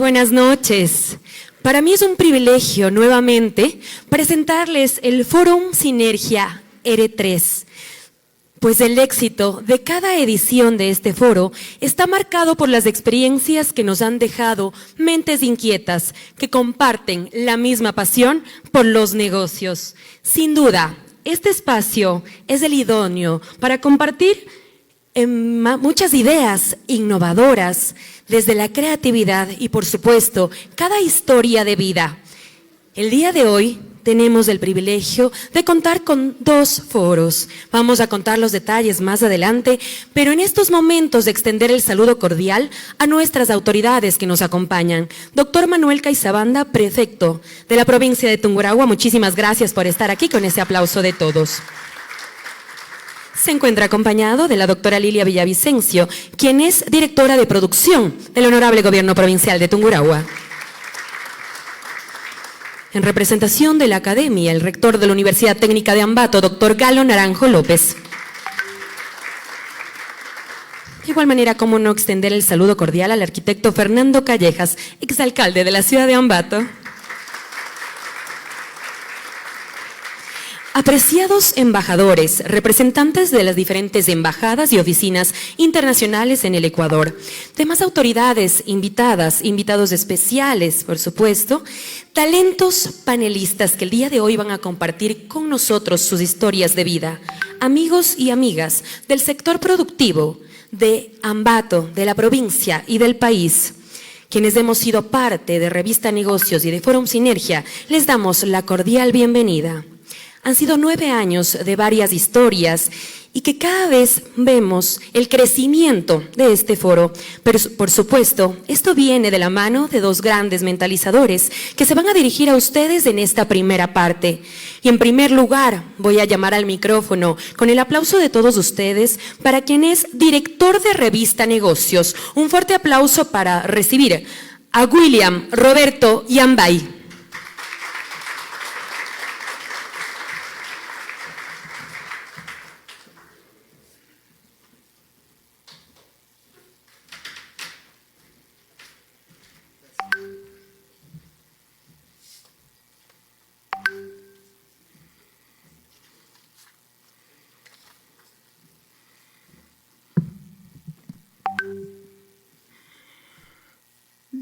buenas noches. Para mí es un privilegio nuevamente presentarles el Fórum Sinergia R3, pues el éxito de cada edición de este foro está marcado por las experiencias que nos han dejado mentes inquietas que comparten la misma pasión por los negocios. Sin duda, este espacio es el idóneo para compartir muchas ideas innovadoras desde la creatividad y, por supuesto, cada historia de vida. El día de hoy tenemos el privilegio de contar con 2 foros. Vamos a contar los detalles más adelante, pero en estos momentos de extender el saludo cordial a nuestras autoridades que nos acompañan. Doctor Manuel Caizabanda, prefecto de la provincia de Tungurahua, muchísimas gracias por estar aquí con ese aplauso de todos. Se encuentra acompañado de la doctora Lilia Villavicencio, quien es directora de producción del Honorable Gobierno Provincial de Tungurahua. En representación de la Academia, el rector de la Universidad Técnica de Ambato, doctor Galo Naranjo López. De igual manera, cómo no extender el saludo cordial al arquitecto Fernando Callejas, exalcalde de la ciudad de Ambato. Apreciados embajadores, representantes de las diferentes embajadas y oficinas internacionales en el Ecuador, demás autoridades invitadas, invitados especiales, por supuesto, talentos panelistas que el día de hoy van a compartir con nosotros sus historias de vida, amigos y amigas del sector productivo de Ambato, de la provincia y del país. Quienes hemos sido parte de Revista Negocios y de Fórum Sinergia, les damos la cordial bienvenida. Han sido 9 años de varias historias y que cada vez vemos el crecimiento de este foro. Pero, por supuesto, esto viene de la mano de 2 grandes mentalizadores que se van a dirigir a ustedes en esta primera parte. Y en primer lugar, voy a llamar al micrófono con el aplauso de todos ustedes para quien es director de Revista Negocios. Un fuerte aplauso para recibir a William Roberto Yambay.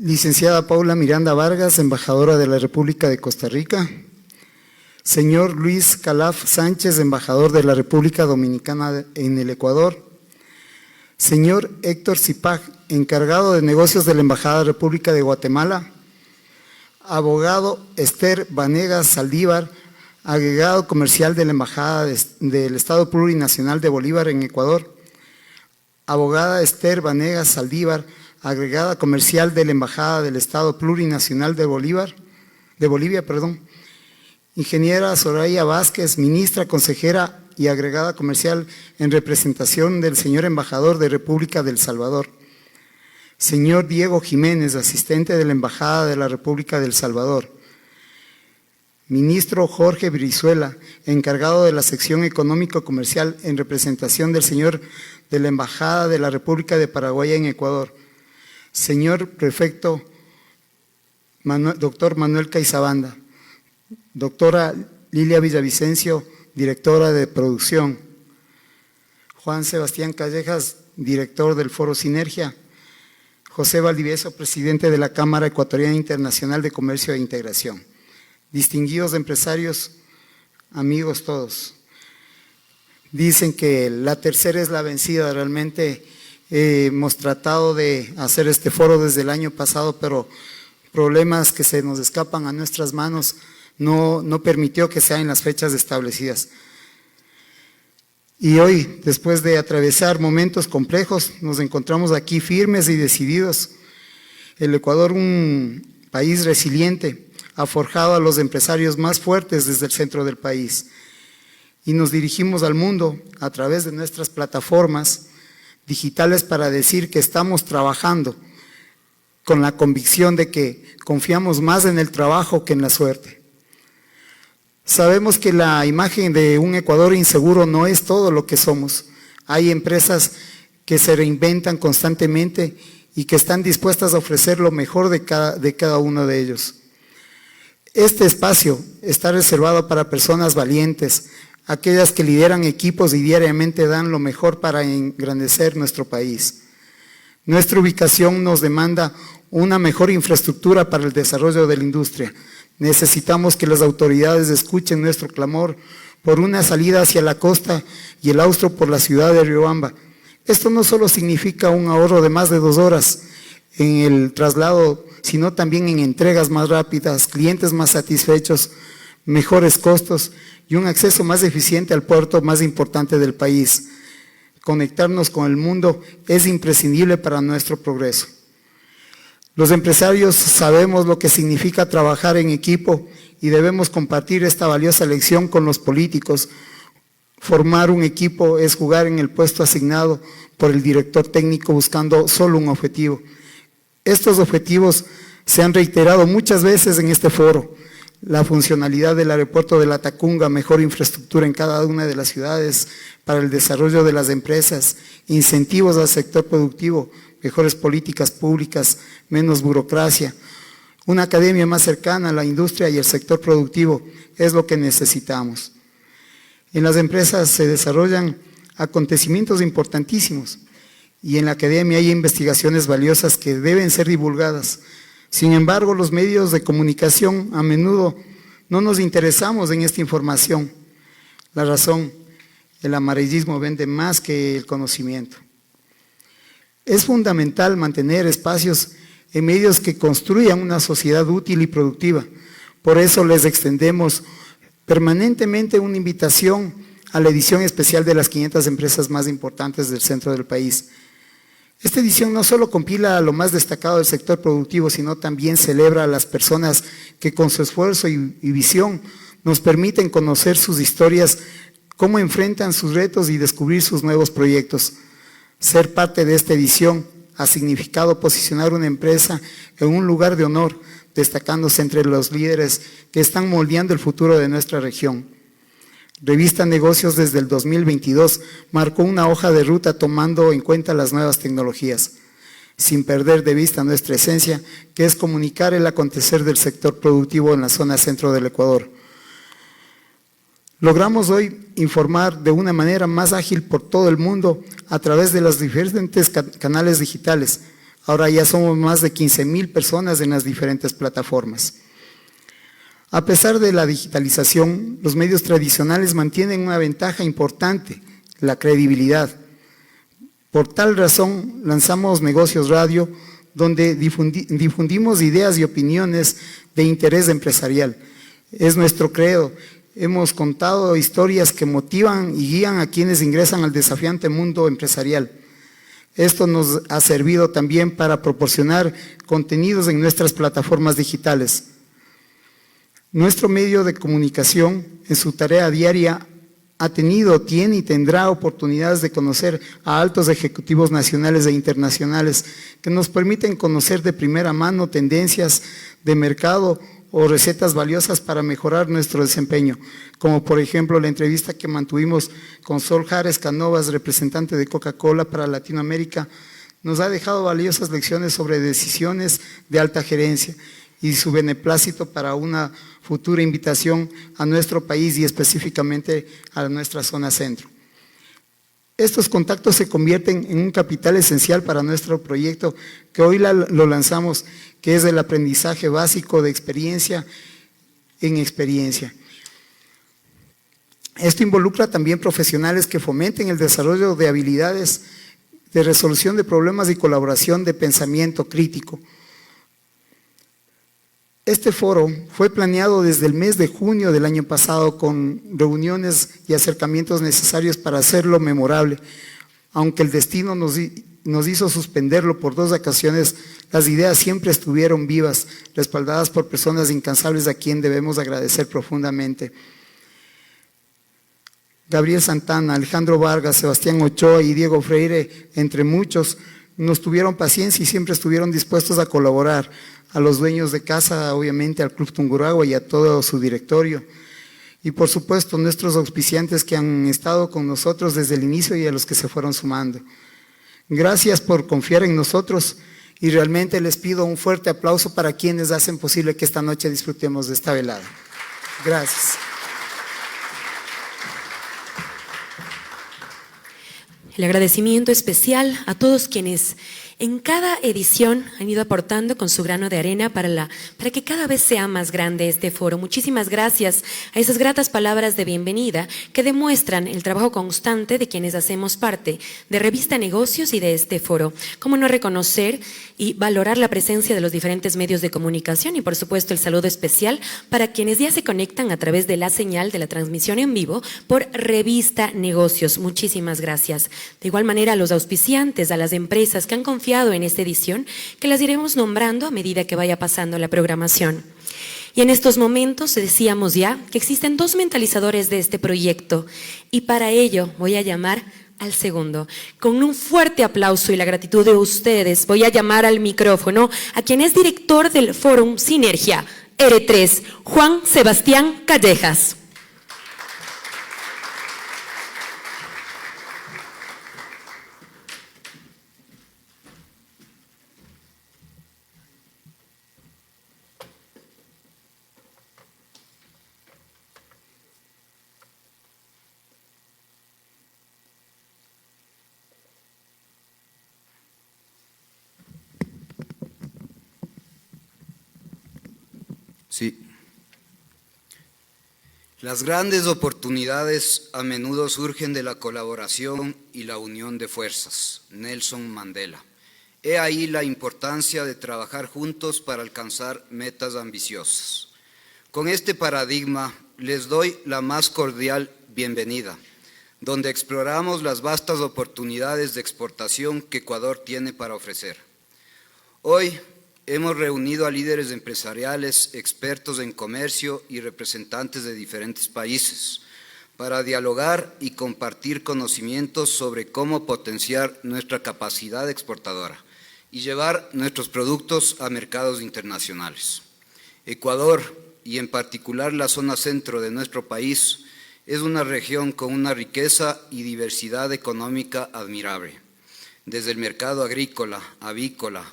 Licenciada Paula Miranda Vargas, embajadora de la República de Costa Rica. Señor Luis Calaf Sánchez, embajador de la República Dominicana en el Ecuador. Señor Héctor Zipag, encargado de negocios de la Embajada de la República de Guatemala. Abogado Esther Vanegas Saldívar, agregado comercial de la Embajada del Estado Plurinacional de Bolívar en Ecuador. Abogada Esther Vanegas Saldívar, agregada comercial de la Embajada del Estado Plurinacional de Bolivia. Ingeniera Soraya Vázquez, ministra, consejera y agregada comercial en representación del señor embajador de República del Salvador. Señor Diego Jiménez, asistente de la Embajada de la República del Salvador. Ministro Jorge Brizuela, encargado de la sección económico-comercial en representación del señor de la Embajada de la República de Paraguay en Ecuador. Señor prefecto doctor Manuel Caizabanda, doctora Lilia Villavicencio, directora de producción, Juan Sebastián Callejas, director del Foro Sinergia, José Valdivieso, presidente de la Cámara Ecuatoriana Internacional de Comercio e Integración, distinguidos empresarios, amigos todos. Dicen que la tercera es la vencida. Realmente hemos tratado de hacer este foro desde el año pasado, pero problemas que se nos escapan a nuestras manos no permitió que sea en las fechas establecidas. Y hoy, después de atravesar momentos complejos, nos encontramos aquí firmes y decididos. El Ecuador, un país resiliente, ha forjado a los empresarios más fuertes desde el centro del país. Y nos dirigimos al mundo a través de nuestras plataformas digitales para decir que estamos trabajando con la convicción de que confiamos más en el trabajo que en la suerte. Sabemos que la imagen de un Ecuador inseguro no es todo lo que somos. Hay empresas que se reinventan constantemente y que están dispuestas a ofrecer lo mejor de cada uno de ellos. Este espacio está reservado para personas valientes, aquellas que lideran equipos y diariamente dan lo mejor para engrandecer nuestro país. Nuestra ubicación nos demanda una mejor infraestructura para el desarrollo de la industria. Necesitamos que las autoridades escuchen nuestro clamor por una salida hacia la costa y el austro por la ciudad de Riobamba. Esto no solo significa un ahorro de más de 2 horas en el traslado, sino también en entregas más rápidas, clientes más satisfechos, mejores costos y un acceso más eficiente al puerto más importante del país. Conectarnos con el mundo es imprescindible para nuestro progreso. Los empresarios sabemos lo que significa trabajar en equipo y debemos compartir esta valiosa lección con los políticos. Formar un equipo es jugar en el puesto asignado por el director técnico buscando solo un objetivo. Estos objetivos se han reiterado muchas veces en este foro. La funcionalidad del aeropuerto de La Tacunga, mejor infraestructura en cada una de las ciudades para el desarrollo de las empresas, incentivos al sector productivo, mejores políticas públicas, menos burocracia, una academia más cercana a la industria y el sector productivo es lo que necesitamos. En las empresas se desarrollan acontecimientos importantísimos y en la academia hay investigaciones valiosas que deben ser divulgadas. Sin embargo, los medios de comunicación a menudo no nos interesamos en esta información. La razón, el amarillismo vende más que el conocimiento. Es fundamental mantener espacios en medios que construyan una sociedad útil y productiva. Por eso les extendemos permanentemente una invitación a la edición especial de las 500 empresas más importantes del centro del país. Esta edición no solo compila lo más destacado del sector productivo, sino también celebra a las personas que con su esfuerzo y visión nos permiten conocer sus historias, cómo enfrentan sus retos y descubrir sus nuevos proyectos. Ser parte de esta edición ha significado posicionar una empresa en un lugar de honor, destacándose entre los líderes que están moldeando el futuro de nuestra región. Revista Negocios desde el 2022 marcó una hoja de ruta tomando en cuenta las nuevas tecnologías, sin perder de vista nuestra esencia, que es comunicar el acontecer del sector productivo en la zona centro del Ecuador. Logramos hoy informar de una manera más ágil por todo el mundo a través de los diferentes canales digitales. Ahora ya somos más de 15,000 personas en las diferentes plataformas. A pesar de la digitalización, los medios tradicionales mantienen una ventaja importante, la credibilidad. Por tal razón, lanzamos Negocios Radio, donde difundimos ideas y opiniones de interés empresarial. Es nuestro credo. Hemos contado historias que motivan y guían a quienes ingresan al desafiante mundo empresarial. Esto nos ha servido también para proporcionar contenidos en nuestras plataformas digitales. Nuestro medio de comunicación, en su tarea diaria, tiene y tendrá oportunidades de conocer a altos ejecutivos nacionales e internacionales que nos permiten conocer de primera mano tendencias de mercado o recetas valiosas para mejorar nuestro desempeño, como por ejemplo la entrevista que mantuvimos con Sol Jares Canovas, representante de Coca-Cola para Latinoamérica, nos ha dejado valiosas lecciones sobre decisiones de alta gerencia y su beneplácito para una futura invitación a nuestro país y específicamente a nuestra zona centro. Estos contactos se convierten en un capital esencial para nuestro proyecto que hoy lo lanzamos, que es el aprendizaje básico de experiencia en experiencia. Esto involucra también profesionales que fomenten el desarrollo de habilidades de resolución de problemas y colaboración de pensamiento crítico. Este foro fue planeado desde el mes de junio del año pasado con reuniones y acercamientos necesarios para hacerlo memorable. Aunque el destino nos hizo suspenderlo por 2 ocasiones, las ideas siempre estuvieron vivas, respaldadas por personas incansables a quien debemos agradecer profundamente. Gabriel Santana, Alejandro Vargas, Sebastián Ochoa y Diego Freire, entre muchos, nos tuvieron paciencia y siempre estuvieron dispuestos a colaborar. A los dueños de casa, obviamente al Club Tungurahua y a todo su directorio. Y por supuesto nuestros auspiciantes que han estado con nosotros desde el inicio y a los que se fueron sumando. Gracias por confiar en nosotros Y realmente les pido un fuerte aplauso para quienes hacen posible que esta noche disfrutemos de esta velada. Gracias. El agradecimiento especial a todos quienes en cada edición han ido aportando con su grano de arena para que cada vez sea más grande este foro. Muchísimas gracias a esas gratas palabras de bienvenida que demuestran el trabajo constante de quienes hacemos parte de Revista Negocios y de este foro. Cómo no reconocer y valorar la presencia de los diferentes medios de comunicación y, por supuesto, el saludo especial para quienes ya se conectan a través de la señal de la transmisión en vivo por Revista Negocios. Muchísimas gracias. De igual manera, a los auspiciantes, a las empresas que han confiado en esta edición, que las iremos nombrando a medida que vaya pasando la programación. Y en estos momentos decíamos ya que existen dos mentalizadores de este proyecto y para ello voy a llamar al segundo. Con un fuerte aplauso y la gratitud de ustedes voy a llamar al micrófono a quien es director del Fórum Sinergia R3, Juan Sebastián Callejas. Sí. Las grandes oportunidades a menudo surgen de la colaboración y la unión de fuerzas. Nelson Mandela. He ahí la importancia de trabajar juntos para alcanzar metas ambiciosas. Con este paradigma les doy la más cordial bienvenida, donde exploramos las vastas oportunidades de exportación que Ecuador tiene para ofrecer. Hoy hemos reunido a líderes empresariales, expertos en comercio y representantes de diferentes países para dialogar y compartir conocimientos sobre cómo potenciar nuestra capacidad exportadora y llevar nuestros productos a mercados internacionales. Ecuador, y en particular la zona centro de nuestro país, es una región con una riqueza y diversidad económica admirable. Desde el mercado agrícola, avícola,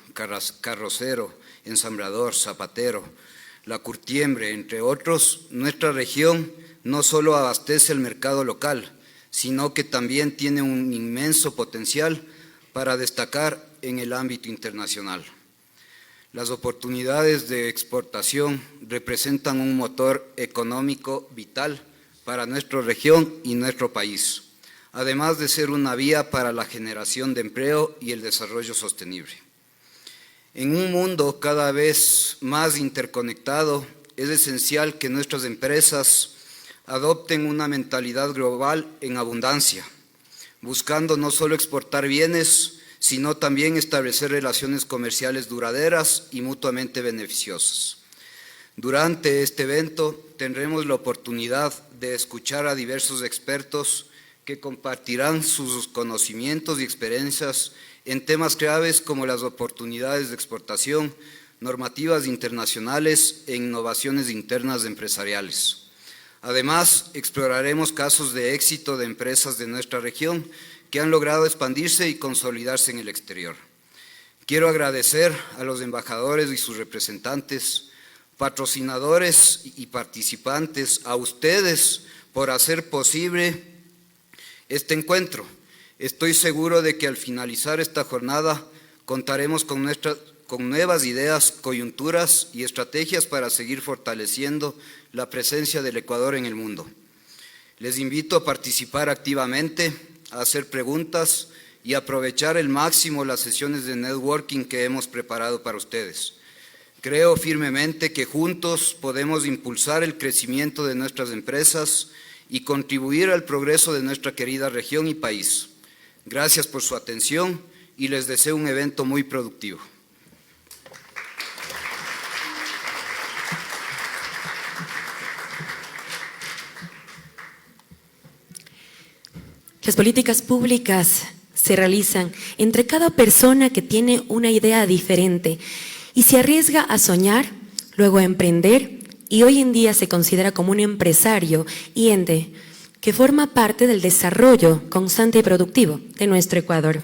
carrocero, ensamblador, zapatero, la curtiembre, entre otros, nuestra región no solo abastece el mercado local, sino que también tiene un inmenso potencial para destacar en el ámbito internacional. Las oportunidades de exportación representan un motor económico vital para nuestra región y nuestro país, además de ser una vía para la generación de empleo y el desarrollo sostenible. En un mundo cada vez más interconectado, es esencial que nuestras empresas adopten una mentalidad global en abundancia, buscando no solo exportar bienes, sino también establecer relaciones comerciales duraderas y mutuamente beneficiosas. Durante este evento tendremos la oportunidad de escuchar a diversos expertos que compartirán sus conocimientos y experiencias en temas claves como las oportunidades de exportación, normativas internacionales e innovaciones internas empresariales. Además, exploraremos casos de éxito de empresas de nuestra región que han logrado expandirse y consolidarse en el exterior. Quiero agradecer a los embajadores y sus representantes, patrocinadores y participantes, a ustedes por hacer posible este encuentro. Estoy seguro de que al finalizar esta jornada contaremos con nuevas ideas, coyunturas y estrategias para seguir fortaleciendo la presencia del Ecuador en el mundo. Les invito a participar activamente, a hacer preguntas y aprovechar al máximo las sesiones de networking que hemos preparado para ustedes. Creo firmemente que juntos podemos impulsar el crecimiento de nuestras empresas y contribuir al progreso de nuestra querida región y país. Gracias por su atención y les deseo un evento muy productivo. Las políticas públicas se realizan entre cada persona que tiene una idea diferente y se arriesga a soñar, luego a emprender y hoy en día se considera como un empresario y ente que forma parte del desarrollo constante y productivo de nuestro Ecuador.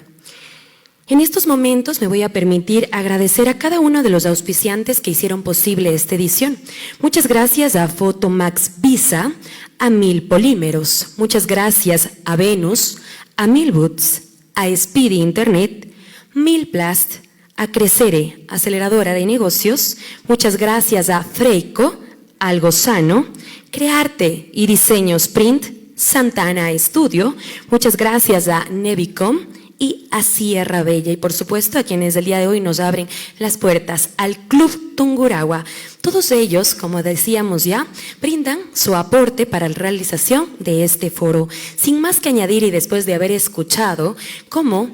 En estos momentos me voy a permitir agradecer a cada uno de los auspiciantes que hicieron posible esta edición. Muchas gracias a Photomax Visa, a Mil Polímeros. Muchas gracias a Venus, a Milboots, a Speedy Internet, Milplast, a Crecere, aceleradora de negocios. Muchas gracias a Freico, Algo Sano, Crearte y Diseños Print, Santana Studio. Muchas gracias a Nevicom y a Sierra Bella, y por supuesto a quienes el día de hoy nos abren las puertas, al Club Tungurahua. Todos ellos, como decíamos ya, brindan su aporte para la realización de este foro. Sin más que añadir, y después de haber escuchado cómo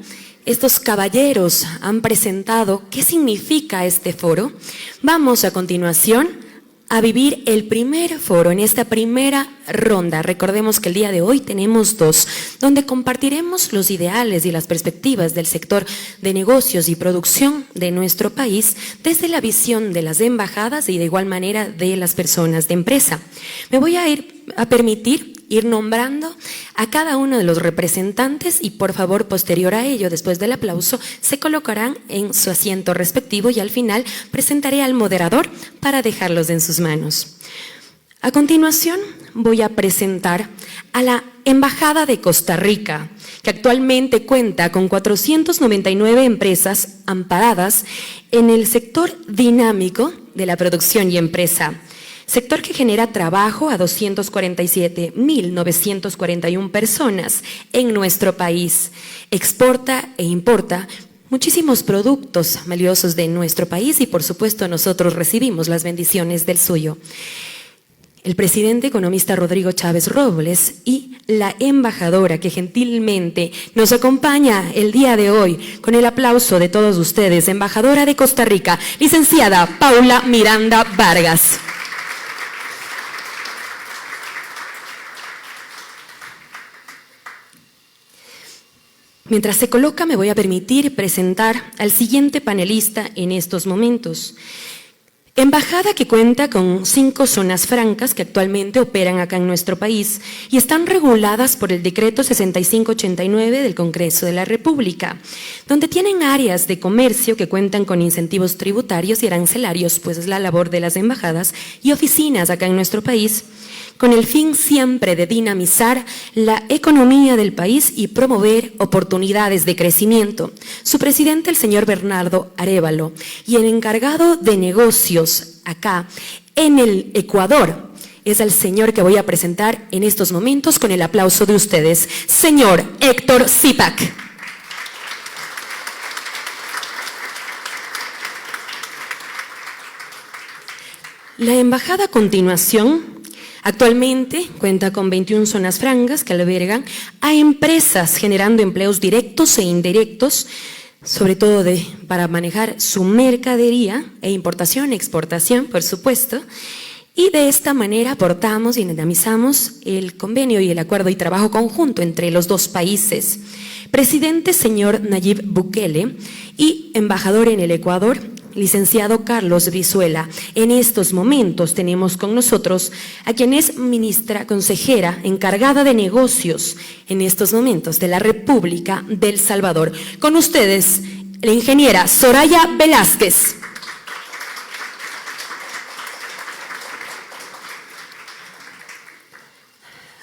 estos caballeros han presentado qué significa este foro, vamos a continuación a vivir el primer foro en esta primera ronda. Recordemos que el día de hoy tenemos dos, donde compartiremos los ideales y las perspectivas del sector de negocios y producción de nuestro país desde la visión de las embajadas y de igual manera de las personas de empresa. Me voy a permitir ir nombrando a cada uno de los representantes y por favor, posterior a ello, después del aplauso, se colocarán en su asiento respectivo y al final presentaré al moderador para dejarlos en sus manos. A continuación, voy a presentar a la Embajada de Costa Rica, que actualmente cuenta con 499 empresas amparadas en el sector dinámico de la producción y empresa. Sector que genera trabajo a 247.941 personas en nuestro país. Exporta e importa muchísimos productos valiosos de nuestro país y por supuesto nosotros recibimos las bendiciones del suyo. El presidente economista Rodrigo Chávez Robles y la embajadora que gentilmente nos acompaña el día de hoy con el aplauso de todos ustedes, embajadora de Costa Rica, licenciada Paula Miranda Vargas. Mientras se coloca, me voy a permitir presentar al siguiente panelista en estos momentos. Embajada que cuenta con 5 zonas francas que actualmente operan acá en nuestro país y están reguladas por el decreto 6589 del Congreso de la República, donde tienen áreas de comercio que cuentan con incentivos tributarios y arancelarios, pues es la labor de las embajadas y oficinas acá en nuestro país, con el fin siempre de dinamizar la economía del país y promover oportunidades de crecimiento. Su presidente, el señor Bernardo Arévalo, y el encargado de negocios acá en el Ecuador es el señor que voy a presentar en estos momentos con el aplauso de ustedes, señor Héctor Zipac. La embajada a continuación actualmente cuenta con 21 zonas francas que albergan a empresas generando empleos directos e indirectos, sobre todo para manejar su mercadería e importación, exportación, por supuesto, y de esta manera aportamos y dinamizamos el convenio y el acuerdo y trabajo conjunto entre los dos países. Presidente señor Nayib Bukele y embajador en el Ecuador, licenciado Carlos Brizuela. En estos momentos tenemos con nosotros a quien es ministra consejera encargada de negocios en estos momentos de la República del Salvador. Con ustedes, la ingeniera Soraya Velázquez.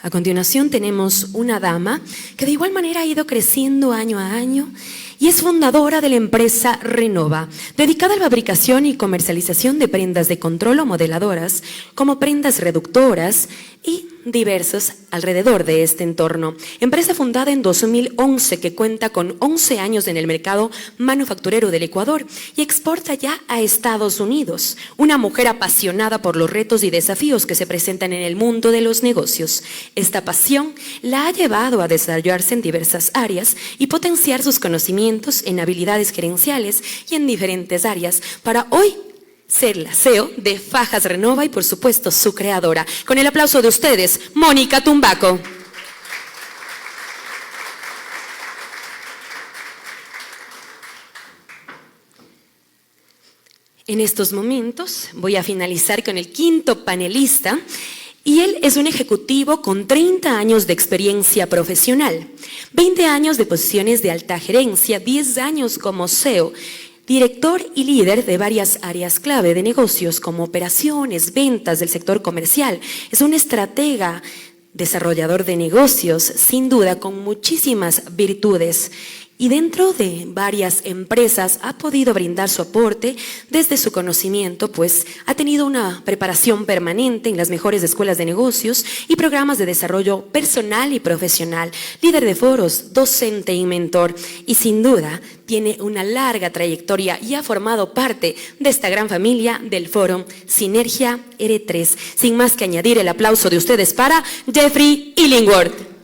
A continuación tenemos una dama que de igual manera ha ido creciendo año a año y es fundadora de la empresa Renova, dedicada a la fabricación y comercialización de prendas de control o modeladoras, como prendas reductoras y diversos alrededor de este entorno. Empresa fundada en 2011 que cuenta con 11 años en el mercado manufacturero del Ecuador y exporta ya a Estados Unidos. Una mujer apasionada por los retos y desafíos que se presentan en el mundo de los negocios. Esta pasión la ha llevado a desarrollarse en diversas áreas y potenciar sus conocimientos en habilidades gerenciales y en diferentes áreas para hoy ser la CEO de Fajas Renova y por supuesto su creadora. Con el aplauso de ustedes, Mónica Tumbaco. En estos momentos voy a finalizar con el quinto panelista. Y él es un ejecutivo con 30 años de experiencia profesional, 20 años de posiciones de alta gerencia, 10 años como CEO, director y líder de varias áreas clave de negocios como operaciones, ventas del sector comercial. Es un estratega, desarrollador de negocios, sin duda con muchísimas virtudes. Y dentro de varias empresas ha podido brindar su aporte desde su conocimiento, pues ha tenido una preparación permanente en las mejores escuelas de negocios y programas de desarrollo personal y profesional, líder de foros, docente y mentor. Y sin duda tiene una larga trayectoria y ha formado parte de esta gran familia del Foro Sinergia R3. Sin más que añadir, el aplauso de ustedes para Jeffrey Illingworth.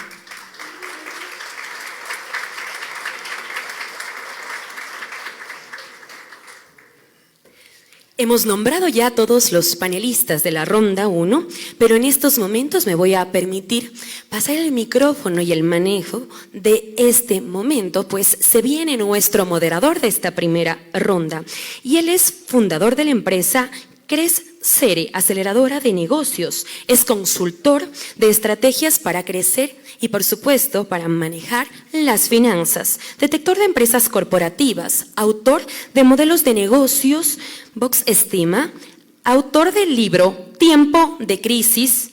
Hemos nombrado ya a todos los panelistas de la ronda 1, pero en estos momentos me voy a permitir pasar el micrófono y el manejo de este momento, pues se viene nuestro moderador de esta primera ronda y él es fundador de la empresa Crescere, aceleradora de negocios. Es consultor de estrategias para crecer y, por supuesto, para manejar las finanzas. Detector de empresas corporativas, autor de modelos de negocios Vox Estima, autor del libro Tiempo de Crisis,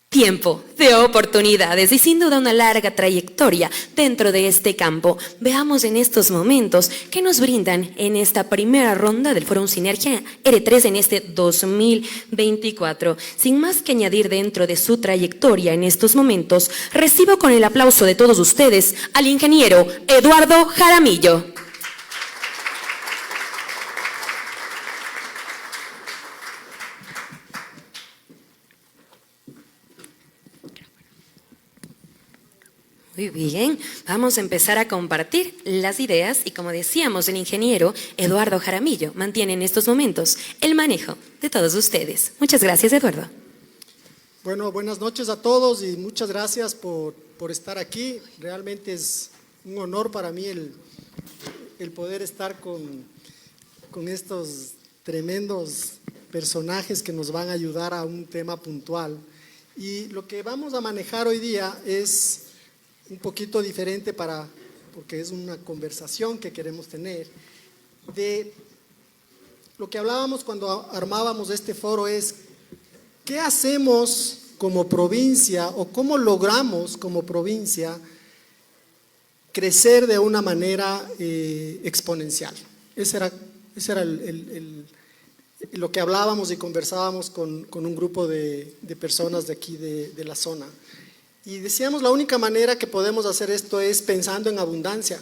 Tiempo de Oportunidades, y sin duda una larga trayectoria dentro de este campo. Veamos en estos momentos qué nos brindan en esta primera ronda del Foro Sinergia R3 en este 2024. Sin más que añadir dentro de su trayectoria en estos momentos, recibo con el aplauso de todos ustedes al ingeniero Eduardo Jaramillo. Muy bien, vamos a empezar a compartir las ideas y, como decíamos, el ingeniero Eduardo Jaramillo mantiene en estos momentos el manejo de todos ustedes. Muchas gracias, Eduardo. Bueno, buenas noches a todos y muchas gracias por estar aquí. Realmente es un honor para mí el poder estar con estos tremendos personajes que nos van a ayudar a un tema puntual. Y lo que vamos a manejar hoy día es un poquito diferente porque es una conversación que queremos tener. De lo que hablábamos cuando armábamos este foro es ¿qué hacemos como provincia o cómo logramos como provincia crecer de una manera exponencial? Ese era lo que hablábamos y conversábamos con un grupo de personas de aquí de la zona. Y decíamos, la única manera que podemos hacer esto es pensando en abundancia,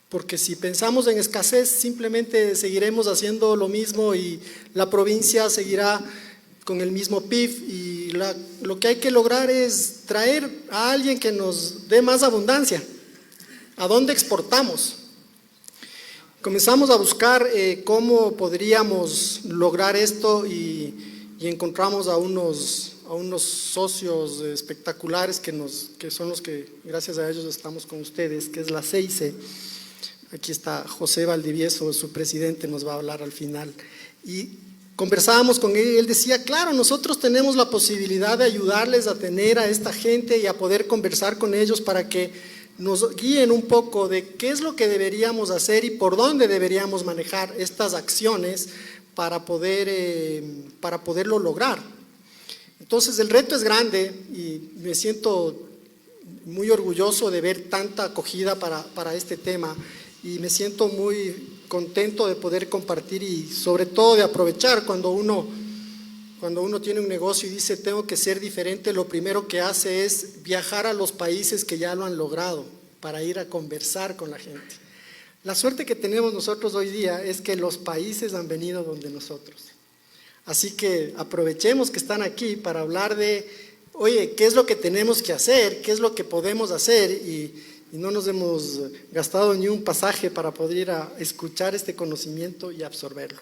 porque si pensamos en escasez, simplemente seguiremos haciendo lo mismo y la provincia seguirá con el mismo PIB, y lo que hay que lograr es traer a alguien que nos dé más abundancia. ¿A dónde exportamos? Comenzamos a buscar cómo podríamos lograr esto y encontramos a unos socios espectaculares que son los que, gracias a ellos, estamos con ustedes, que es la CEICE. Aquí está José Valdivieso, su presidente, nos va a hablar al final. Y conversábamos con él y él decía, claro, nosotros tenemos la posibilidad de ayudarles a tener a esta gente y a poder conversar con ellos para que nos guíen un poco de qué es lo que deberíamos hacer y por dónde deberíamos manejar estas acciones para poderlo lograr. Entonces el reto es grande y me siento muy orgulloso de ver tanta acogida para este tema y me siento muy contento de poder compartir y sobre todo de aprovechar cuando uno tiene un negocio y dice tengo que ser diferente, lo primero que hace es viajar a los países que ya lo han logrado para ir a conversar con la gente. La suerte que tenemos nosotros hoy día es que los países han venido donde nosotros. Así que aprovechemos que están aquí para hablar de, oye, ¿qué es lo que tenemos que hacer? ¿Qué es lo que podemos hacer? Y no nos hemos gastado ni un pasaje para poder ir a escuchar este conocimiento y absorberlo.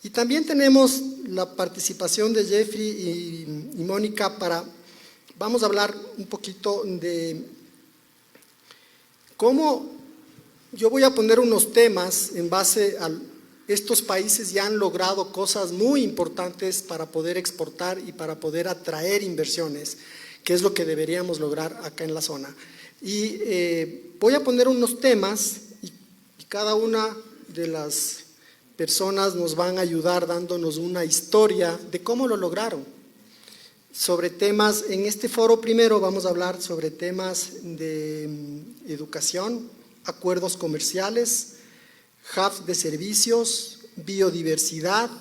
Y también tenemos la participación de Jeffrey y Mónica vamos a hablar un poquito de cómo yo voy a poner unos temas en base estos países ya han logrado cosas muy importantes para poder exportar y para poder atraer inversiones, que es lo que deberíamos lograr acá en la zona. Y voy a poner unos temas y cada una de las personas nos van a ayudar dándonos una historia de cómo lo lograron. Sobre temas, en este foro primero vamos a hablar sobre temas de educación, acuerdos comerciales, hubs de servicios, biodiversidad,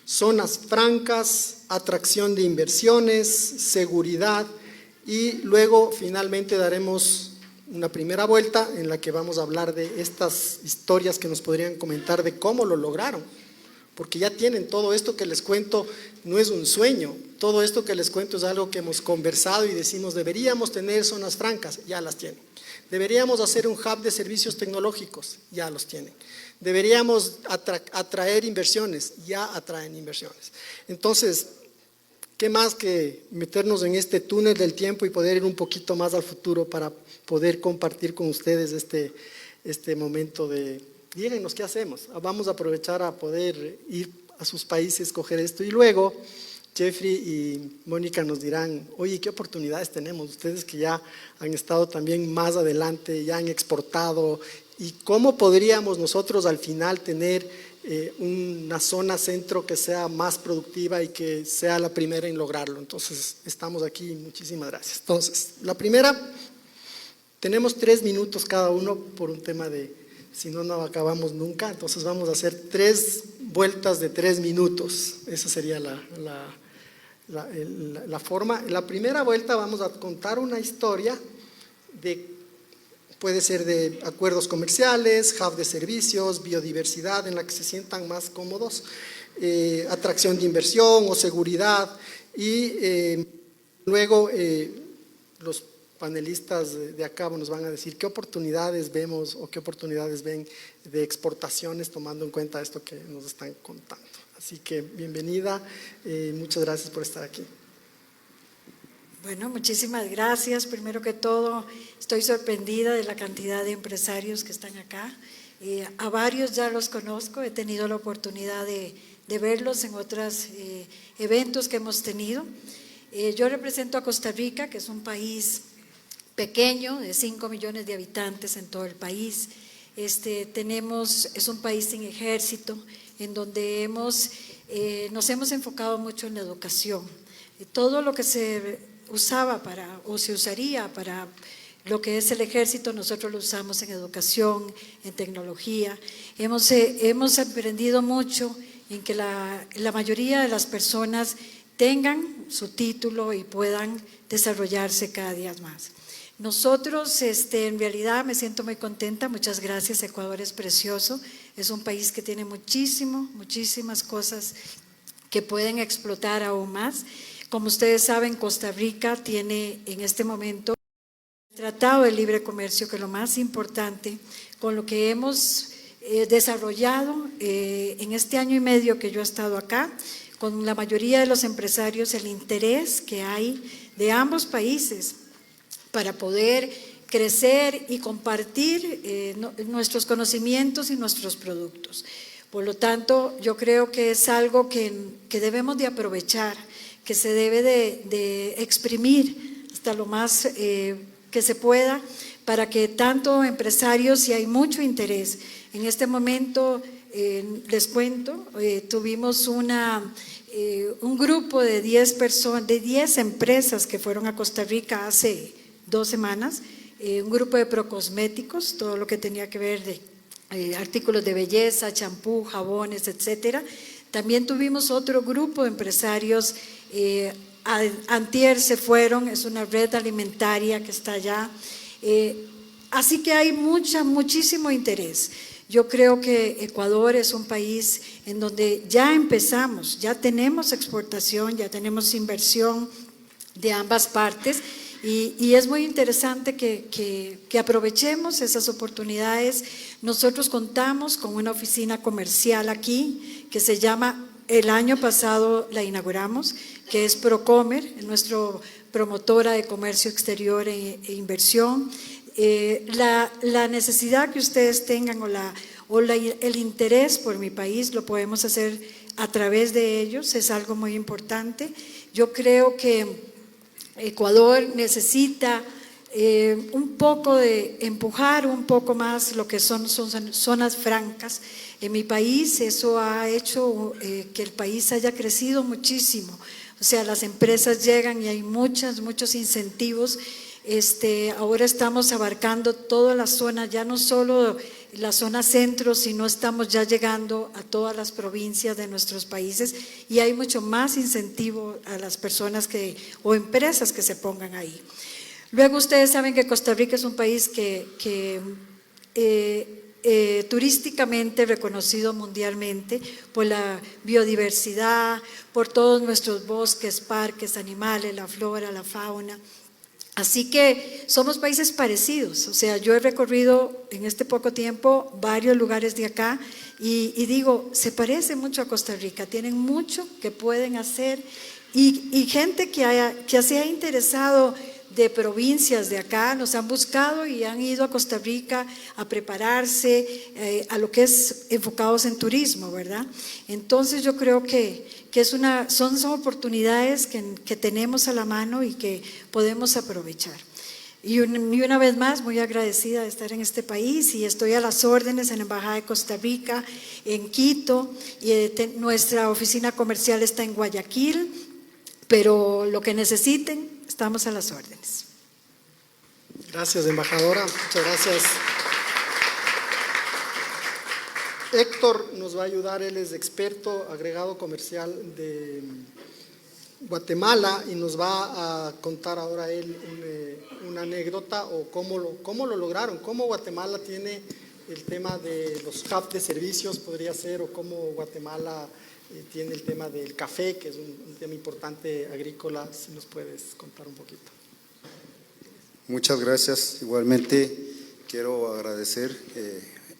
zonas francas, atracción de inversiones, seguridad y luego finalmente daremos una primera vuelta en la que vamos a hablar de estas historias que nos podrían comentar de cómo lo lograron, porque ya tienen todo esto que les cuento, no es un sueño, todo esto que les cuento es algo que hemos conversado y decimos deberíamos tener zonas francas, ya las tienen. Deberíamos hacer un hub de servicios tecnológicos, ya los tienen. Deberíamos atraer inversiones, ya atraen inversiones. Entonces, ¿qué más que meternos en este túnel del tiempo y poder ir un poquito más al futuro para poder compartir con ustedes este momento de, díganos qué hacemos? Vamos a aprovechar a poder ir a sus países, coger esto y luego Jeffrey y Mónica nos dirán, oye, ¿qué oportunidades tenemos? Ustedes que ya han estado también más adelante, ya han exportado, ¿y cómo podríamos nosotros al final tener una zona centro que sea más productiva y que sea la primera en lograrlo? Entonces, estamos aquí, muchísimas gracias. Entonces, la primera, tenemos 3 minutos cada uno por un tema de, si no, no acabamos nunca, entonces vamos a hacer 3 vueltas de 3 minutos, esa sería la forma. En la primera vuelta vamos a contar una historia puede ser de acuerdos comerciales, hub de servicios, biodiversidad en la que se sientan más cómodos, atracción de inversión o seguridad y luego los panelistas de acá nos van a decir qué oportunidades vemos o qué oportunidades ven de exportaciones tomando en cuenta esto que nos están contando. Así que bienvenida, muchas gracias por estar aquí. Bueno, muchísimas gracias. Primero que todo, estoy sorprendida de la cantidad de empresarios que están acá. A varios ya los conozco, he tenido la oportunidad de verlos en otros eventos que hemos tenido. Yo represento a Costa Rica, que es un país pequeño, de 5 millones de habitantes en todo el país. Es un país sin ejército, en donde nos hemos enfocado mucho en la educación. Todo lo que se usaba o se usaría para lo que es el ejército, nosotros lo usamos en educación, en tecnología. Hemos aprendido mucho en que la mayoría de las personas tengan su título y puedan desarrollarse cada día más. Nosotros, en realidad, me siento muy contenta. Muchas gracias. Ecuador es precioso. Es un país que tiene muchísimas cosas que pueden explotar aún más. Como ustedes saben, Costa Rica tiene en este momento el Tratado de Libre Comercio, que es lo más importante, con lo que hemos desarrollado en este año y medio que yo he estado acá, con la mayoría de los empresarios, el interés que hay de ambos países para poder crecer y compartir nuestros conocimientos y nuestros productos. Por lo tanto, yo creo que es algo que debemos de aprovechar, que se debe de exprimir hasta lo más que se pueda para que tanto empresarios, y hay mucho interés. En este momento, les cuento, tuvimos un grupo de 10 personas, de 10 empresas que fueron a Costa Rica hace 2 semanas, un grupo de procosméticos, todo lo que tenía que ver de artículos de belleza, champú, jabones, etcétera. También tuvimos otro grupo de empresarios, antier se fueron, es una red alimentaria que está allá, así que hay muchísimo interés. Yo creo que Ecuador es un país en donde ya empezamos, ya tenemos exportación, ya tenemos inversión de ambas partes y es muy interesante que aprovechemos esas oportunidades. Nosotros contamos con una oficina comercial aquí que se llama, el año pasado la inauguramos, que es Procomer, nuestra promotora de comercio exterior e inversión. La necesidad que ustedes tengan o el interés por mi país, lo podemos hacer a través de ellos, es algo muy importante. Yo creo que Ecuador necesita un poco de empujar un poco más lo que son zonas francas. En mi país eso ha hecho que el país haya crecido muchísimo. O sea, las empresas llegan y hay muchos incentivos. Ahora estamos abarcando toda la zona, ya no solo la zona centro, sino estamos ya llegando a todas las provincias de nuestros países y hay mucho más incentivo a las personas o empresas que se pongan ahí. Luego ustedes saben que Costa Rica es un país que turísticamente reconocido mundialmente por la biodiversidad, por todos nuestros bosques, parques, animales, la flora, la fauna. Así que somos países parecidos, o sea, yo he recorrido en este poco tiempo varios lugares de acá y digo, se parece mucho a Costa Rica, tienen mucho que pueden hacer y gente que se ha interesado de provincias de acá, nos han buscado y han ido a Costa Rica a prepararse a lo que es enfocados en turismo, ¿verdad? Entonces yo creo que son oportunidades que tenemos a la mano y que podemos aprovechar. Y una vez más, muy agradecida de estar en este país y estoy a las órdenes en la Embajada de Costa Rica, en Quito, y nuestra oficina comercial está en Guayaquil, pero lo que necesiten, estamos a las órdenes. Gracias, embajadora. Muchas gracias. Héctor nos va a ayudar, él es experto agregado comercial de Guatemala y nos va a contar ahora él una anécdota o cómo lo lograron, cómo Guatemala tiene el tema de los hubs de servicios, podría ser, o cómo Guatemala tiene el tema del café, que es un tema importante agrícola, si nos puedes contar un poquito. Muchas gracias. Igualmente quiero agradecer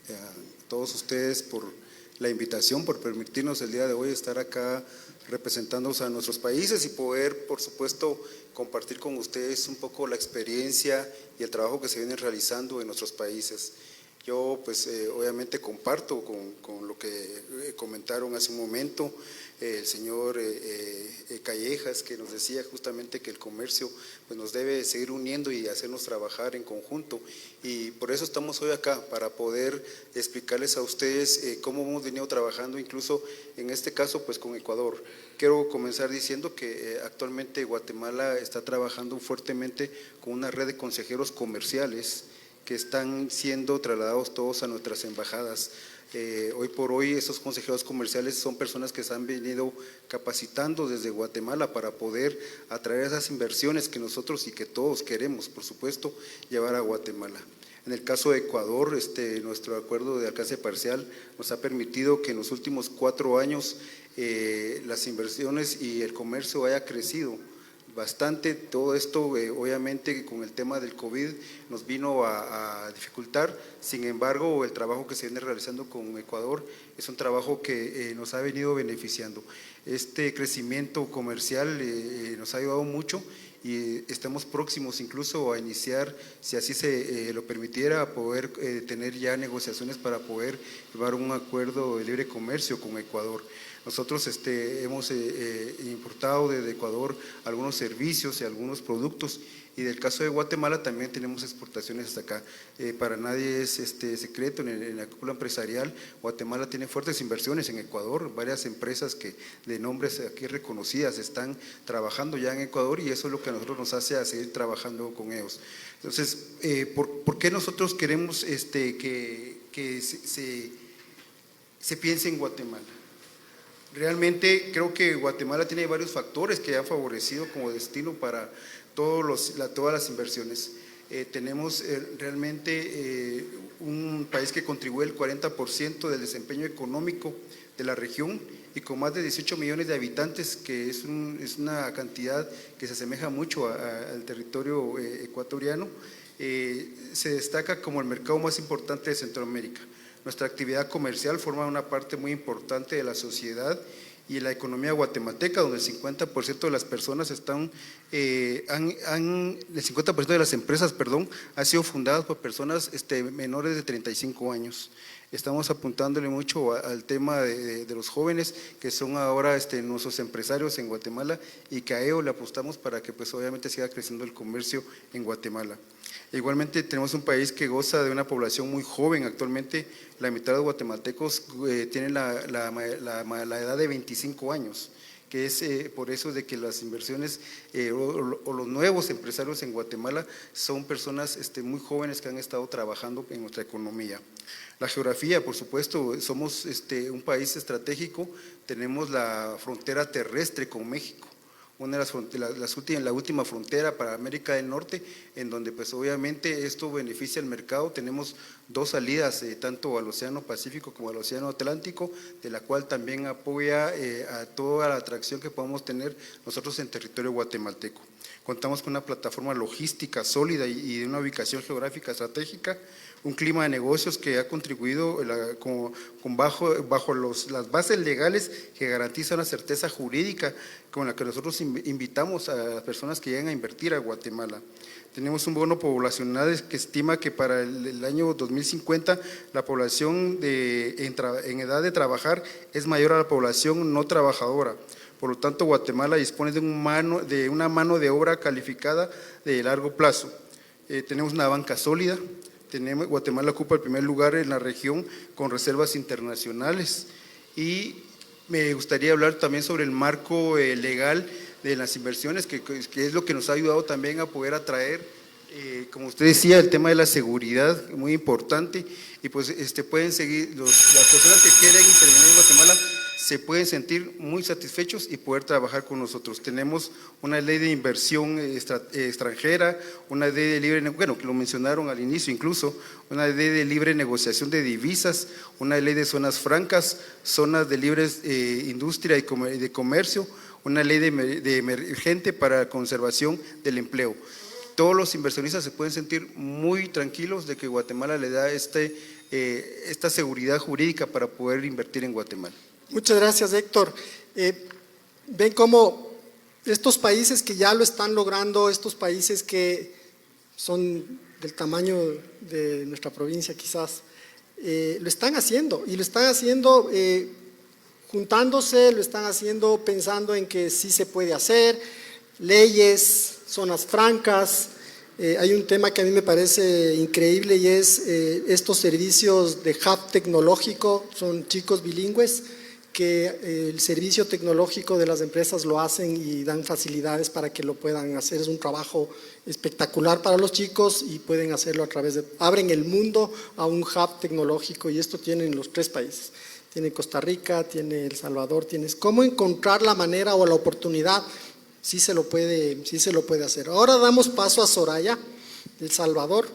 a todos ustedes por la invitación, por permitirnos el día de hoy estar acá representando a nuestros países y poder, por supuesto, compartir con ustedes un poco la experiencia y el trabajo que se viene realizando en nuestros países. Yo pues obviamente comparto con lo que comentaron hace un momento el señor Callejas, que nos decía justamente que el comercio pues nos debe seguir uniendo y hacernos trabajar en conjunto, y por eso estamos hoy acá, para poder explicarles a ustedes cómo hemos venido trabajando, incluso en este caso pues con Ecuador. Quiero comenzar diciendo que actualmente Guatemala está trabajando fuertemente con una red de consejeros comerciales que están siendo trasladados todos a nuestras embajadas. Hoy por hoy esos consejeros comerciales son personas que se han venido capacitando desde Guatemala para poder atraer esas inversiones que nosotros y que todos queremos, por supuesto, llevar a Guatemala. En el caso de Ecuador, nuestro acuerdo de alcance parcial nos ha permitido que en los últimos 4 años las inversiones y el comercio haya crecido bastante. Todo esto obviamente con el tema del COVID nos vino a dificultar. Sin embargo, el trabajo que se viene realizando con Ecuador es un trabajo que nos ha venido beneficiando. Este crecimiento comercial nos ha ayudado mucho y estamos próximos incluso a iniciar, si así se lo permitiera, a poder tener ya negociaciones para poder llevar un acuerdo de libre comercio con Ecuador. Nosotros hemos importado desde Ecuador algunos servicios y algunos productos, y del caso de Guatemala también tenemos exportaciones hasta acá. Para nadie es secreto, en la cúpula empresarial, Guatemala tiene fuertes inversiones en Ecuador, varias empresas que de nombres aquí reconocidas están trabajando ya en Ecuador, y eso es lo que a nosotros nos hace a seguir trabajando con ellos. Entonces, ¿por qué nosotros queremos que se piense en Guatemala? Realmente creo que Guatemala tiene varios factores que han favorecido como destino para todas las inversiones. Tenemos realmente un país que contribuye el 40% del desempeño económico de la región, y con más de 18 millones de habitantes, que es una cantidad que se asemeja mucho al territorio ecuatoriano. Se destaca como el mercado más importante de Centroamérica. Nuestra actividad comercial forma una parte muy importante de la sociedad y la economía guatemalteca, donde el 50% de las personas el 50% de las empresas, han sido fundadas por personas menores de 35 años. Estamos apuntándole mucho al tema de los jóvenes, que son ahora nuestros empresarios en Guatemala, y que a ello le apostamos para que pues obviamente siga creciendo el comercio en Guatemala. Igualmente tenemos un país que goza de una población muy joven. Actualmente la mitad de los guatemaltecos tienen la edad de 25 años, que es por eso de que las inversiones o los nuevos empresarios en Guatemala son personas muy jóvenes que han estado trabajando en nuestra economía. La geografía, por supuesto, somos un país estratégico, tenemos la frontera terrestre con México, una de la última frontera para América del Norte, en donde pues obviamente esto beneficia al mercado. Tenemos dos salidas, tanto al Océano Pacífico como al Océano Atlántico, de la cual también apoya a toda la atracción que podamos tener nosotros en territorio guatemalteco. Contamos con una plataforma logística sólida y de una ubicación geográfica estratégica, un clima de negocios que ha contribuido bajo las bases legales que garantizan una certeza jurídica con la que nosotros invitamos a las personas que llegan a invertir a Guatemala. Tenemos un bono poblacional que estima que para el año 2050 la población en edad de trabajar es mayor a la población no trabajadora. Por lo tanto, Guatemala dispone de una mano de obra calificada de largo plazo. Tenemos una banca sólida. Guatemala ocupa el primer lugar en la región con reservas internacionales, y me gustaría hablar también sobre el marco legal de las inversiones, que es lo que nos ha ayudado también a poder atraer, como usted decía, el tema de la seguridad, muy importante, y pues pueden seguir, las personas que quieren intervenir en Guatemala se pueden sentir muy satisfechos y poder trabajar con nosotros. Tenemos una ley de inversión extranjera, una ley de libre, bueno, que lo mencionaron al inicio incluso, una ley de libre negociación de divisas, una ley de zonas francas, zonas de libre industria y de comercio, una ley de emergente para la conservación del empleo. Todos los inversionistas se pueden sentir muy tranquilos de que Guatemala le da esta seguridad jurídica para poder invertir en Guatemala. Muchas gracias, Héctor. Ven cómo estos países que ya lo están logrando, estos países que son del tamaño de nuestra provincia quizás, lo están haciendo, y lo están haciendo juntándose, lo están haciendo pensando en que sí se puede hacer, leyes, zonas francas. Hay un tema que a mí me parece increíble, y es estos servicios de hub tecnológico. Son chicos bilingües que el servicio tecnológico de las empresas lo hacen y dan facilidades para que lo puedan hacer. Es un trabajo espectacular para los chicos y pueden hacerlo a través de… abren el mundo a un hub tecnológico, y esto tienen los 3 países. Tiene Costa Rica, tiene El Salvador, tienes cómo encontrar la manera o la oportunidad. Sí se lo puede hacer. Ahora damos paso a Soraya, de El Salvador,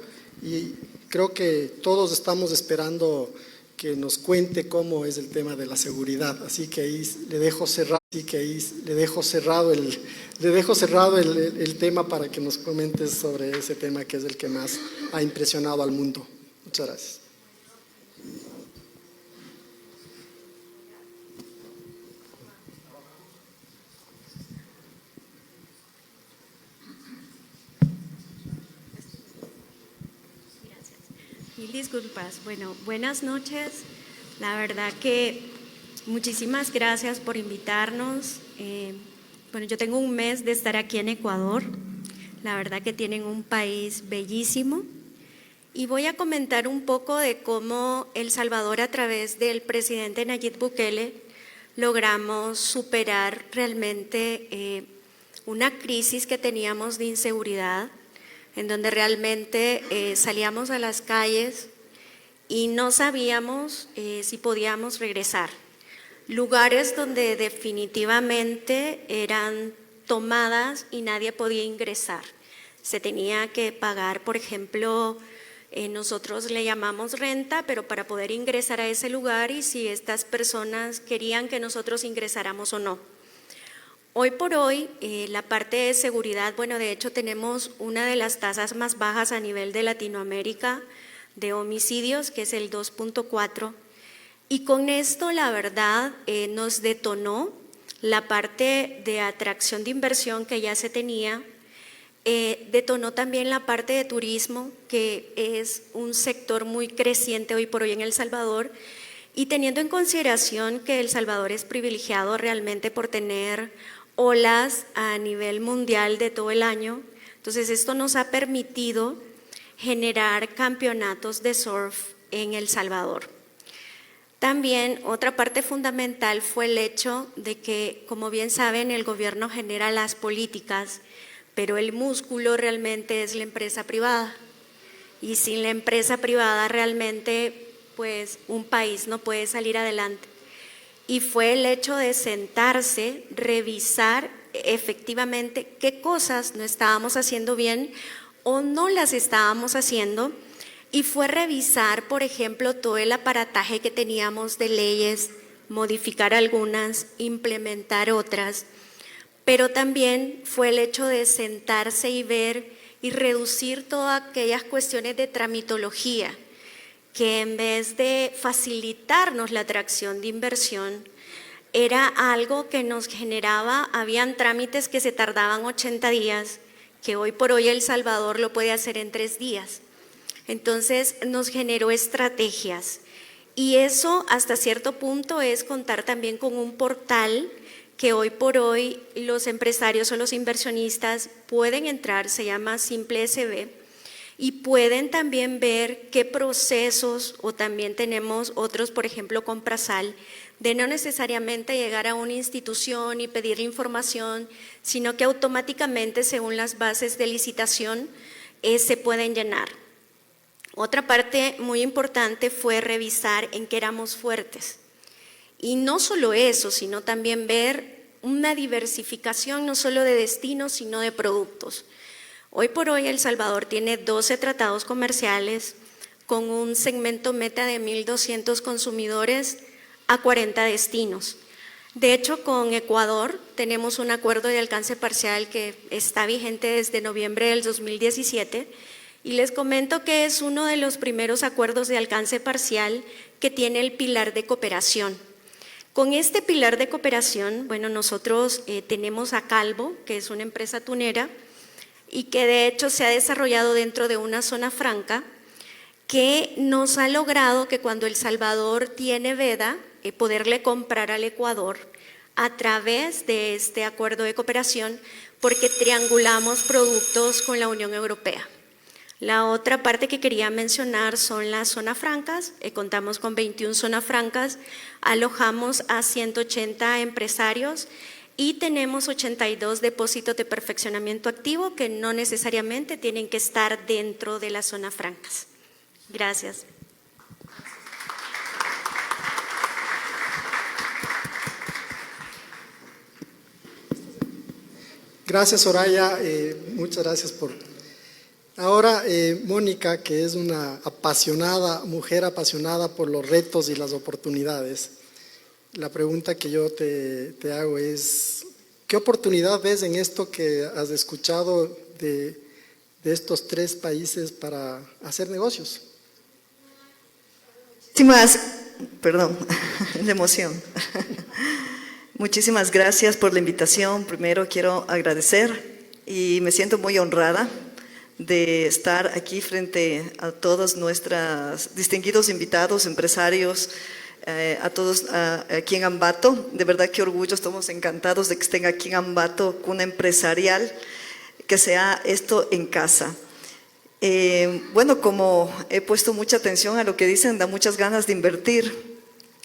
y creo que todos estamos esperando que nos cuente cómo es el tema de la seguridad. Así que ahí le dejo cerrado el tema para que nos comentes sobre ese tema, que es el que más ha impresionado al mundo. Muchas gracias. Mil disculpas. Bueno, buenas noches. La verdad que muchísimas gracias por invitarnos. Bueno, yo tengo un mes de estar aquí en Ecuador. La verdad que tienen un país bellísimo. Y voy a comentar un poco de cómo El Salvador, a través del presidente Nayib Bukele, logramos superar realmente una crisis que teníamos de inseguridad, en donde realmente salíamos a las calles y no sabíamos si podíamos regresar. Lugares donde definitivamente eran tomadas y nadie podía ingresar. Se tenía que pagar, por ejemplo, nosotros le llamamos renta, pero para poder ingresar a ese lugar, y si estas personas querían que nosotros ingresáramos o no. Hoy por hoy, la parte de seguridad, bueno, de hecho tenemos una de las tasas más bajas a nivel de Latinoamérica de homicidios, que es el 2.4, y con esto la verdad nos detonó la parte de atracción de inversión que ya se tenía, detonó también la parte de turismo, que es un sector muy creciente hoy por hoy en El Salvador, y teniendo en consideración que El Salvador es privilegiado realmente por tener olas a nivel mundial de todo el año, entonces esto nos ha permitido generar campeonatos de surf en El Salvador. También otra parte fundamental fue el hecho de que, como bien saben, el gobierno genera las políticas, pero el músculo realmente es la empresa privada. Y sin la empresa privada realmente, pues un país no puede salir adelante. Y fue el hecho de sentarse, revisar efectivamente qué cosas no estábamos haciendo bien o no las estábamos haciendo, y fue revisar, por ejemplo, todo el aparataje que teníamos de leyes, modificar algunas, implementar otras, pero también fue el hecho de sentarse y ver y reducir todas aquellas cuestiones de tramitología, que en vez de facilitarnos la atracción de inversión, era algo que nos generaba, habían trámites que se tardaban 80 días, que hoy por hoy El Salvador lo puede hacer en 3 días. Entonces nos generó estrategias, y eso hasta cierto punto es contar también con un portal que hoy por hoy los empresarios o los inversionistas pueden entrar, se llama Simple SB, y pueden también ver qué procesos, o también tenemos otros, por ejemplo Comprasal, de no necesariamente llegar a una institución y pedirle información, sino que automáticamente según las bases de licitación se pueden llenar. Otra parte muy importante fue revisar en qué éramos fuertes. Y no solo eso, sino también ver una diversificación no solo de destinos, sino de productos. Hoy por hoy El Salvador tiene 12 tratados comerciales con un segmento meta de 1.200 consumidores a 40 destinos. De hecho, con Ecuador tenemos un acuerdo de alcance parcial que está vigente desde noviembre del 2017, y les comento que es uno de los primeros acuerdos de alcance parcial que tiene el pilar de cooperación. Con este pilar de cooperación, bueno, nosotros tenemos a Calvo, que es una empresa tunera, y que de hecho se ha desarrollado dentro de una zona franca, que nos ha logrado que cuando El Salvador tiene veda, poderle comprar al Ecuador a través de este acuerdo de cooperación, porque triangulamos productos con la Unión Europea. La otra parte que quería mencionar son las zonas francas. Contamos con 21 zonas francas, alojamos a 180 empresarios y tenemos 82 depósitos de perfeccionamiento activo que no necesariamente tienen que estar dentro de las zonas francas. Gracias. Gracias, Soraya. Muchas gracias por… Ahora, Mónica, que es una mujer apasionada por los retos y las oportunidades, la pregunta que yo te hago es, ¿qué oportunidad ves en esto que has escuchado de estos 3 países para hacer negocios? Perdón, la emoción. Muchísimas gracias por la invitación. Primero quiero agradecer y me siento muy honrada de estar aquí frente a todos nuestros distinguidos invitados, empresarios, a todos aquí en Ambato. De verdad qué orgullo, estamos encantados de que estén aquí en Ambato, cuna empresarial, que sea esto en casa. Bueno, como he puesto mucha atención a lo que dicen, da muchas ganas de invertir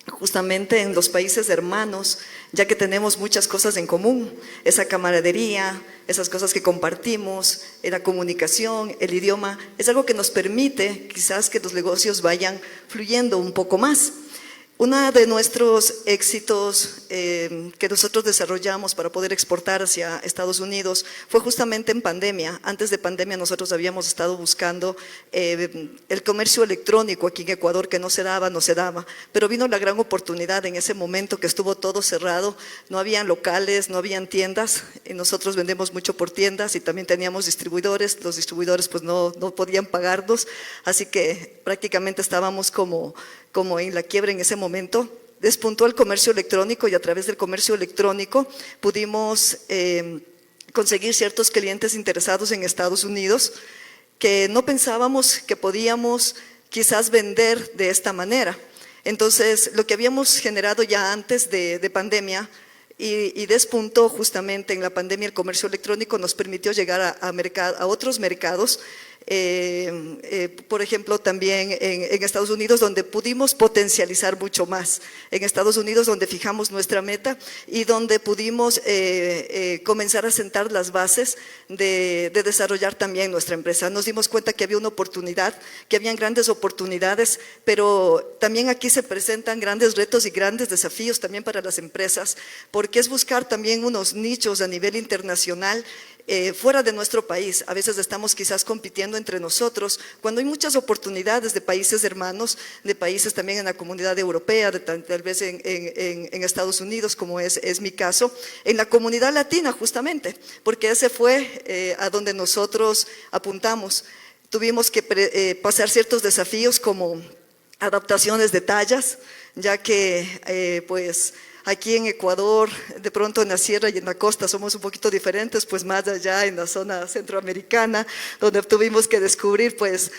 justamente en los países hermanos, ya que tenemos muchas cosas en común, esa camaradería, esas cosas que compartimos, la comunicación, el idioma, es algo que nos permite quizás que los negocios vayan fluyendo un poco más. Uno de nuestros éxitos que nosotros desarrollamos para poder exportar hacia Estados Unidos fue justamente en pandemia. Antes de pandemia nosotros habíamos estado buscando el comercio electrónico aquí en Ecuador, que no se daba, pero vino la gran oportunidad en ese momento que estuvo todo cerrado, no habían locales, no habían tiendas, y nosotros vendemos mucho por tiendas y también teníamos distribuidores, los distribuidores pues no podían pagarnos, así que prácticamente estábamos como en la quiebra en ese momento. Despuntó el comercio electrónico y a través del comercio electrónico pudimos conseguir ciertos clientes interesados en Estados Unidos que no pensábamos que podíamos quizás vender de esta manera. Entonces, lo que habíamos generado ya antes de pandemia y despuntó justamente en la pandemia, el comercio electrónico nos permitió llegar a otros mercados. Por ejemplo, también en Estados Unidos, donde pudimos potencializar mucho más. En Estados Unidos, donde fijamos nuestra meta y donde pudimos comenzar a sentar las bases de desarrollar también nuestra empresa. Nos dimos cuenta que había una oportunidad, que habían grandes oportunidades, pero también aquí se presentan grandes retos y grandes desafíos también para las empresas, porque es buscar también unos nichos a nivel internacional, fuera de nuestro país. A veces estamos quizás compitiendo entre nosotros, cuando hay muchas oportunidades de países hermanos, de países también en la comunidad europea, tal vez en Estados Unidos, como es mi caso, en la comunidad latina justamente, porque ese fue a donde nosotros apuntamos. Tuvimos que pasar ciertos desafíos como adaptaciones de tallas, ya que pues aquí en Ecuador, de pronto en la sierra y en la costa somos un poquito diferentes, pues más allá en la zona centroamericana, donde tuvimos que descubrir pues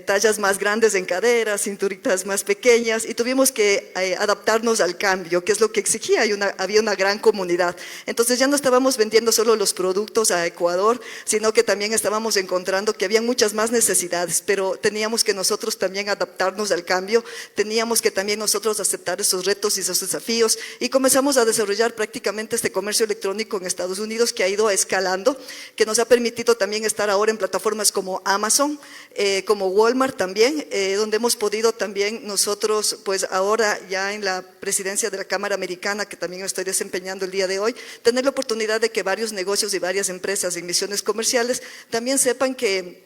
tallas más grandes en caderas, cinturitas más pequeñas, y tuvimos que adaptarnos al cambio, que es lo que exigía, había una gran comunidad. Entonces ya no estábamos vendiendo solo los productos a Ecuador, sino que también estábamos encontrando que había muchas más necesidades, pero teníamos que nosotros también adaptarnos al cambio, teníamos que también nosotros aceptar esos retos y esos desafíos, y comenzamos a desarrollar prácticamente este comercio electrónico en Estados Unidos, que ha ido escalando, que nos ha permitido también estar ahora en plataformas como Amazon, como Walmart también, donde hemos podido también nosotros, pues ahora ya en la presidencia de la Cámara Americana, que también estoy desempeñando el día de hoy, tener la oportunidad de que varios negocios y varias empresas en misiones comerciales también sepan que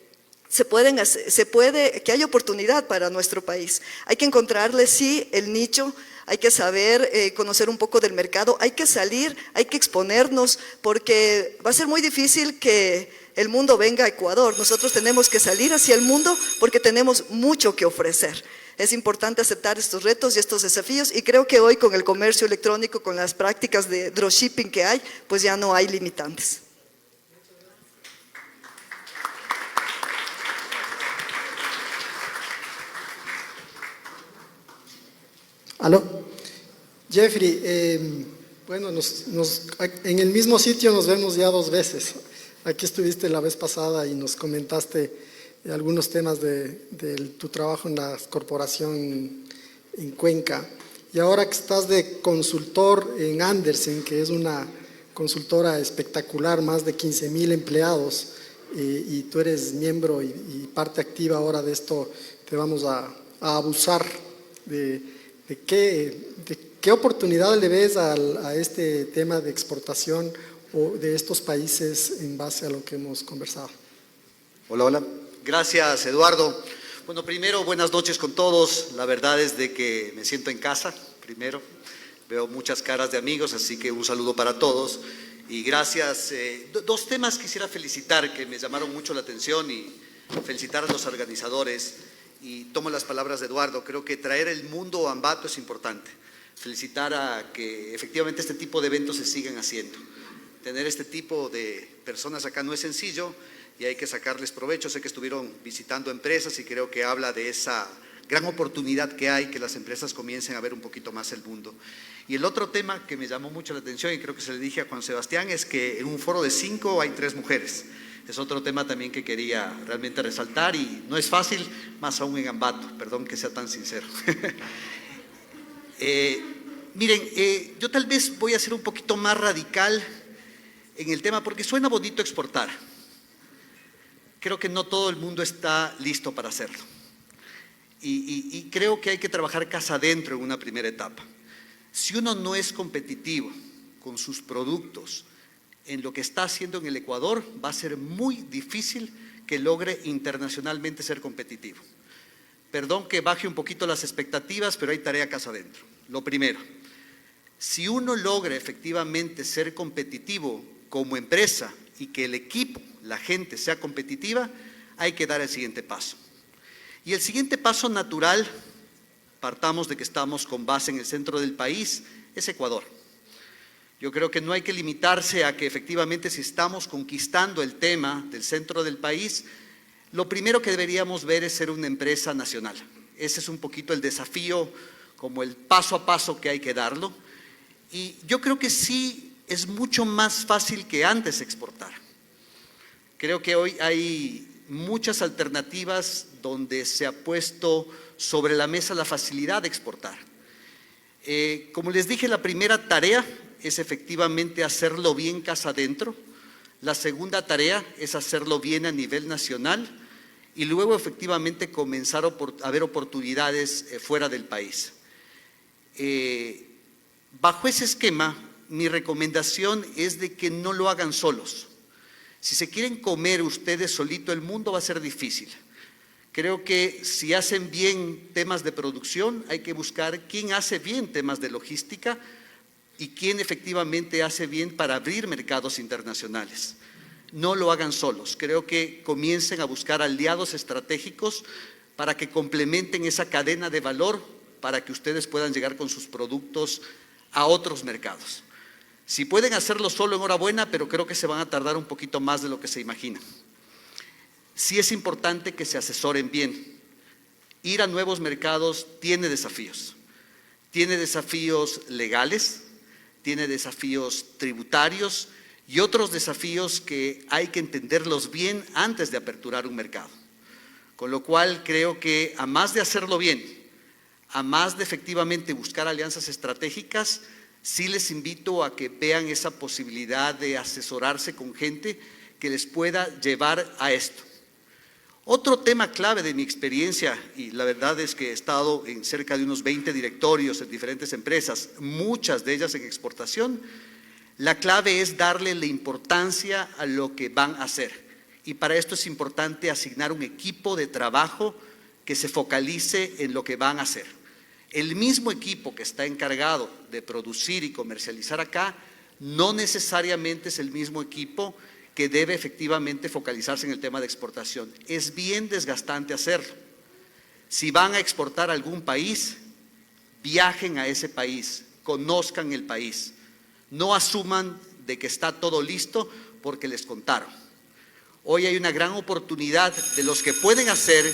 que hay oportunidad para nuestro país. Hay que encontrarle, sí, el nicho. Hay que saber conocer un poco del mercado, hay que salir, hay que exponernos, porque va a ser muy difícil que el mundo venga a Ecuador. Nosotros tenemos que salir hacia el mundo porque tenemos mucho que ofrecer. Es importante aceptar estos retos y estos desafíos, y creo que hoy con el comercio electrónico, con las prácticas de dropshipping que hay, pues ya no hay limitantes. ¿Aló? Jeffrey, bueno, en el mismo sitio nos vemos ya 2 veces. Aquí estuviste la vez pasada y nos comentaste algunos temas de tu trabajo en la corporación en Cuenca. Y ahora que estás de consultor en Andersen, que es una consultora espectacular, más de 15,000 empleados, y tú eres miembro y parte activa ahora de esto, te vamos a abusar de qué oportunidad le ves a este tema de exportación o de estos países en base a lo que hemos conversado. Hola, hola. Gracias, Eduardo. Bueno, primero, buenas noches con todos. La verdad es de que me siento en casa, primero. Veo muchas caras de amigos, así que un saludo para todos. Y gracias. 2 temas quisiera felicitar que me llamaron mucho la atención, y felicitar a los organizadores. Y tomo las palabras de Eduardo, creo que traer el mundo a Ambato es importante. Felicitar a que efectivamente este tipo de eventos se sigan haciendo. Tener este tipo de personas acá no es sencillo y hay que sacarles provecho. Sé que estuvieron visitando empresas y creo que habla de esa gran oportunidad que hay, que las empresas comiencen a ver un poquito más el mundo. Y el otro tema que me llamó mucho la atención, y creo que se le dije a Juan Sebastián, es que en un foro de 5 hay 3 mujeres. Es otro tema también que quería realmente resaltar, y no es fácil, más aún en Ambato, perdón que sea tan sincero. Miren, yo tal vez voy a ser un poquito más radical en el tema, porque suena bonito exportar. Creo que no todo el mundo está listo para hacerlo. Y creo que hay que trabajar casa adentro en una primera etapa. Si uno no es competitivo con sus productos en lo que está haciendo en el Ecuador, va a ser muy difícil que logre internacionalmente ser competitivo. Perdón que baje un poquito las expectativas, pero hay tarea casa adentro. Lo primero, si uno logra efectivamente ser competitivo como empresa y que el equipo, la gente sea competitiva, hay que dar el siguiente paso. Y el siguiente paso natural, partamos de que estamos con base en el centro del país, es Ecuador. Yo creo que no hay que limitarse a que efectivamente si estamos conquistando el tema del centro del país, lo primero que deberíamos ver es ser una empresa nacional. Ese es un poquito el desafío, como el paso a paso que hay que darlo. Y yo creo que sí es mucho más fácil que antes exportar. Creo que hoy hay muchas alternativas donde se ha puesto sobre la mesa la facilidad de exportar. Como les dije, la primera tarea es efectivamente hacerlo bien casa adentro. La segunda tarea es hacerlo bien a nivel nacional y luego efectivamente comenzar a ver oportunidades fuera del país. Bajo ese esquema, mi recomendación es de que no lo hagan solos. Si se quieren comer ustedes solito el mundo va a ser difícil. Creo que si hacen bien temas de producción, hay que buscar quién hace bien temas de logística y quién efectivamente hace bien para abrir mercados internacionales. No lo hagan solos. Creo que comiencen a buscar aliados estratégicos para que complementen esa cadena de valor para que ustedes puedan llegar con sus productos a otros mercados. Si pueden hacerlo solo, enhorabuena, pero creo que se van a tardar un poquito más de lo que se imaginan. Sí es importante que se asesoren bien. Ir a nuevos mercados tiene desafíos. Tiene desafíos legales, tiene desafíos tributarios y otros desafíos que hay que entenderlos bien antes de aperturar un mercado. Con lo cual creo que a más de hacerlo bien, a más de efectivamente buscar alianzas estratégicas, sí les invito a que vean esa posibilidad de asesorarse con gente que les pueda llevar a esto. Otro tema clave de mi experiencia, y la verdad es que he estado en cerca de unos 20 directorios en diferentes empresas, muchas de ellas en exportación, la clave es darle la importancia a lo que van a hacer. Y para esto es importante asignar un equipo de trabajo que se focalice en lo que van a hacer. El mismo equipo que está encargado de producir y comercializar acá, no necesariamente es el mismo equipo que debe efectivamente focalizarse en el tema de exportación. Es bien desgastante hacerlo. Si van a exportar a algún país, viajen a ese país, conozcan el país. No asuman de que está todo listo porque les contaron. Hoy hay una gran oportunidad de los que pueden hacer,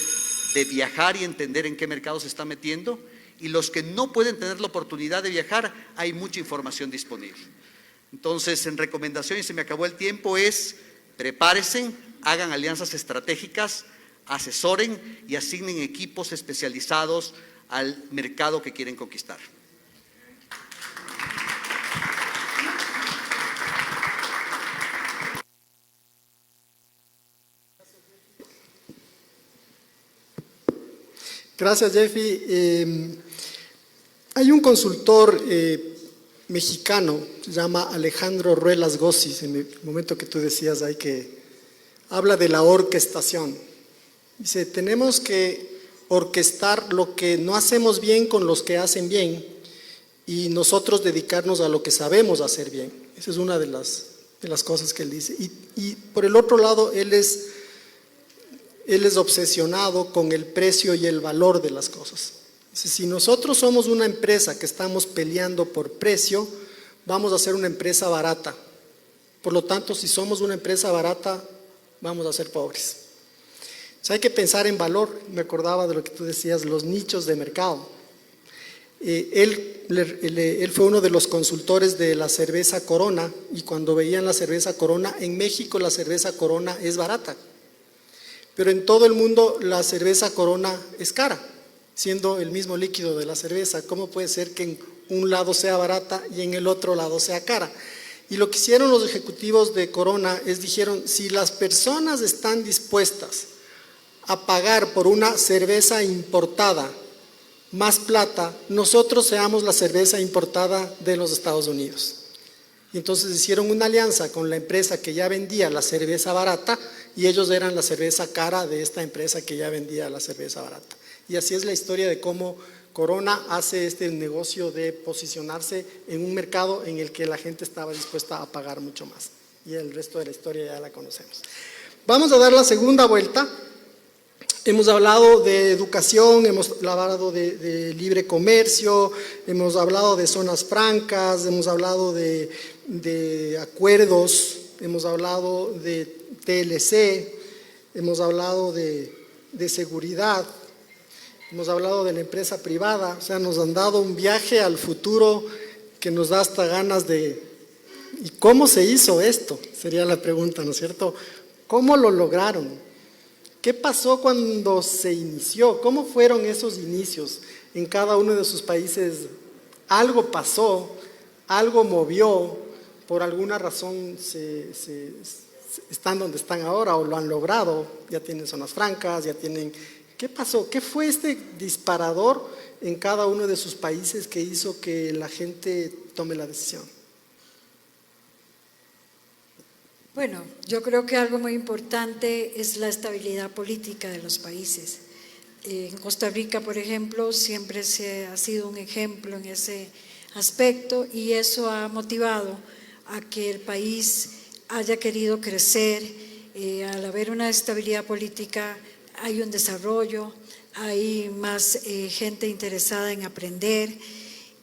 de viajar y entender en qué mercado se está metiendo, y los que no pueden tener la oportunidad de viajar, hay mucha información disponible. Entonces, en recomendación, y se me acabó el tiempo, es prepárense, hagan alianzas estratégicas, asesoren y asignen equipos especializados al mercado que quieren conquistar. Gracias, Jeffy. Hay un consultor mexicano, se llama Alejandro Ruelas Gossis, en el momento que tú decías ahí, que habla de la orquestación. Dice, tenemos que orquestar lo que no hacemos bien con los que hacen bien y nosotros dedicarnos a lo que sabemos hacer bien. Esa es una de las cosas que él dice. Y por el otro lado, él es obsesionado con el precio y el valor de las cosas. Si nosotros somos una empresa que estamos peleando por precio, vamos a ser una empresa barata. Por lo tanto, si somos una empresa barata, vamos a ser pobres. Entonces, hay que pensar en valor. Me acordaba de lo que tú decías, los nichos de mercado. Él fue uno de los consultores de la cerveza Corona, y cuando veían la cerveza Corona, en México la cerveza Corona es barata. Pero en todo el mundo la cerveza Corona es cara, siendo el mismo líquido de la cerveza. ¿Cómo puede ser que en un lado sea barata y en el otro lado sea cara? Y lo que hicieron los ejecutivos de Corona es, dijeron, si las personas están dispuestas a pagar por una cerveza importada más plata, nosotros seamos la cerveza importada de los Estados Unidos. Y entonces hicieron una alianza con la empresa que ya vendía la cerveza barata, y ellos eran la cerveza cara de esta empresa que ya vendía la cerveza barata. Y así es la historia de cómo Corona hace este negocio de posicionarse en un mercado en el que la gente estaba dispuesta a pagar mucho más. Y el resto de la historia ya la conocemos. Vamos a dar la segunda vuelta. Hemos hablado de educación, hemos hablado de libre comercio, hemos hablado de zonas francas, hemos hablado de de acuerdos, hemos hablado de TLC, hemos hablado de seguridad, hemos hablado de la empresa privada, o sea, nos han dado un viaje al futuro que nos da hasta ganas de… ¿Y cómo se hizo esto? Sería la pregunta, ¿no es cierto? ¿Cómo lo lograron? ¿Qué pasó cuando se inició? ¿Cómo fueron esos inicios en cada uno de sus países? Algo pasó, algo movió, por alguna razón están donde están ahora o lo han logrado, ya tienen zonas francas, ya tienen… ¿Qué pasó? ¿Qué fue este disparador en cada uno de sus países que hizo que la gente tome la decisión? Bueno, yo creo que algo muy importante es la estabilidad política de los países. En Costa Rica, por ejemplo, siempre se ha sido un ejemplo en ese aspecto y eso ha motivado a que el país haya querido crecer. Al haber una estabilidad política hay un desarrollo, hay más gente interesada en aprender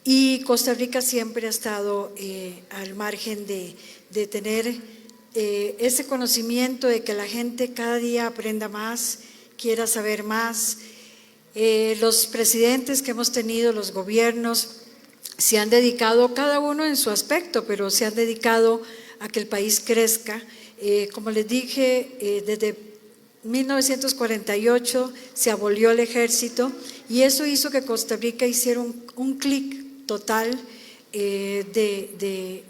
y Costa Rica siempre ha estado al margen de tener ese conocimiento de que la gente cada día aprenda más, quiera saber más. Los presidentes que hemos tenido, los gobiernos, se han dedicado, cada uno en su aspecto, pero se han dedicado a que el país crezca. Como les dije, desde 1948 se abolió el ejército y eso hizo que Costa Rica hiciera un clic total de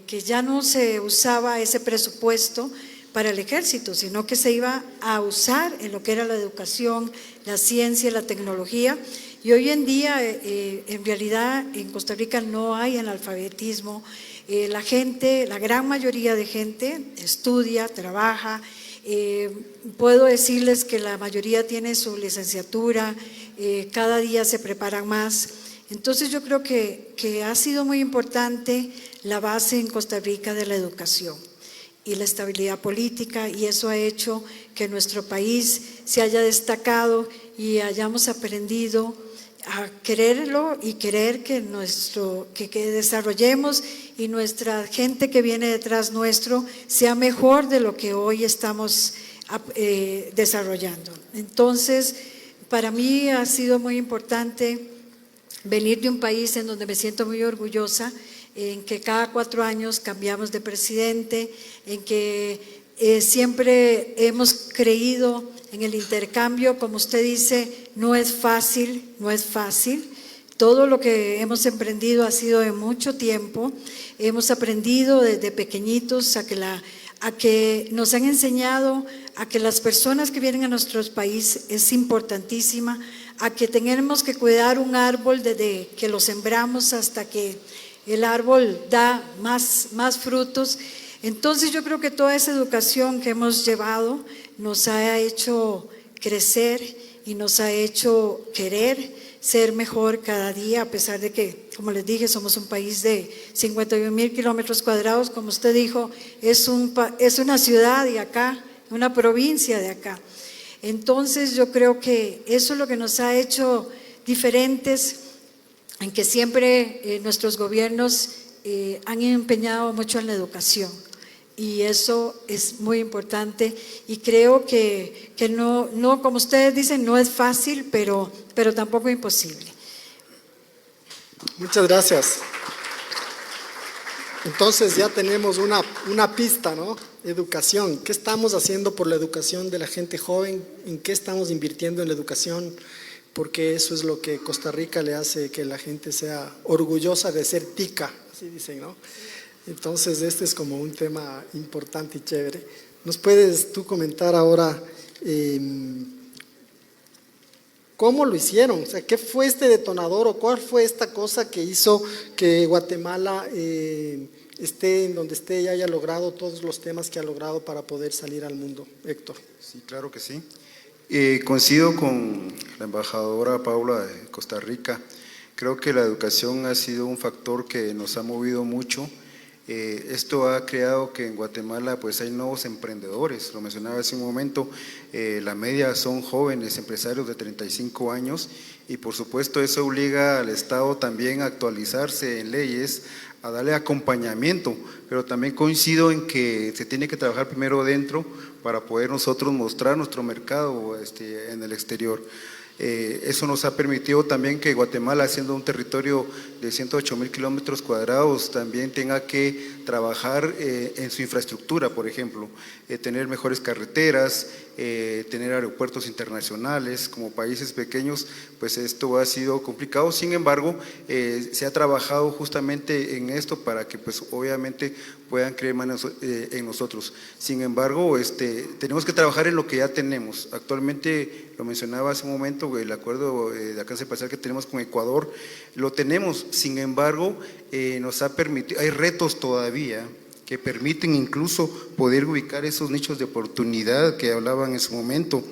que ya no se usaba ese presupuesto para el ejército, sino que se iba a usar en lo que era la educación, la ciencia, la tecnología. Y hoy en día, en realidad, en Costa Rica no hay analfabetismo. La gente, la gran mayoría de gente estudia, trabaja. Puedo decirles que la mayoría tiene su licenciatura, cada día se preparan más. Entonces yo creo que ha sido muy importante la base en Costa Rica de la educación y la estabilidad política, y eso ha hecho que nuestro país se haya destacado y hayamos aprendido a quererlo y querer que desarrollemos y nuestra gente que viene detrás nuestro sea mejor de lo que hoy estamos desarrollando. Entonces, para mí ha sido muy importante venir de un país en donde me siento muy orgullosa, en que cada 4 años cambiamos de presidente, en que siempre hemos creído en el intercambio. Como usted dice, no es fácil, no es fácil. Todo lo que hemos emprendido ha sido de mucho tiempo. Hemos aprendido desde pequeñitos a que nos han enseñado a que las personas que vienen a nuestro país es importantísima, a que tenemos que cuidar un árbol desde que lo sembramos hasta que el árbol da más frutos. Entonces yo creo que toda esa educación que hemos llevado nos ha hecho crecer y nos ha hecho querer ser mejor cada día, a pesar de que, como les dije, somos un país de 51,000 kilómetros cuadrados, como usted dijo, es una ciudad de acá, una provincia de acá. Entonces yo creo que eso es lo que nos ha hecho diferentes, en que siempre nuestros gobiernos han empeñado mucho en la educación y eso es muy importante y creo que no, como ustedes dicen, no es fácil, pero tampoco imposible. Muchas gracias. Entonces ya tenemos una pista, ¿no? Educación. ¿Qué estamos haciendo por la educación de la gente joven? ¿En qué estamos invirtiendo en la educación? Porque eso es lo que Costa Rica le hace que la gente sea orgullosa de ser tica, así dicen, ¿no? Entonces este es como un tema importante y chévere. ¿Nos puedes tú comentar ahora cómo lo hicieron? O sea, ¿qué fue este detonador o cuál fue esta cosa que hizo que Guatemala esté en donde esté y haya logrado todos los temas que ha logrado para poder salir al mundo? Héctor. Sí, claro que sí. Coincido con la embajadora Paula de Costa Rica. Creo que la educación ha sido un factor que nos ha movido mucho Esto ha creado que en Guatemala pues hay nuevos emprendedores, lo mencionaba hace un momento, la media son jóvenes empresarios de 35 años y por supuesto eso obliga al Estado también a actualizarse en leyes, a darle acompañamiento, pero también coincido en que se tiene que trabajar primero dentro para poder nosotros mostrar nuestro mercado en el exterior. Eso nos ha permitido también que Guatemala, siendo un territorio de 108,000 kilómetros cuadrados, también tenga que trabajar en su infraestructura, por ejemplo, tener mejores carreteras, tener aeropuertos internacionales. Como países pequeños, pues esto ha sido complicado. Sin embargo, se ha trabajado justamente en esto para que pues obviamente puedan creer más en nosotros. Sin embargo, tenemos que trabajar en lo que ya tenemos. Actualmente, lo mencionaba hace un momento, el acuerdo de alcance parcial que tenemos con Ecuador, lo tenemos. Sin embargo, nos ha permitido, hay retos todavía que permiten incluso poder ubicar esos nichos de oportunidad que hablaban en su momento,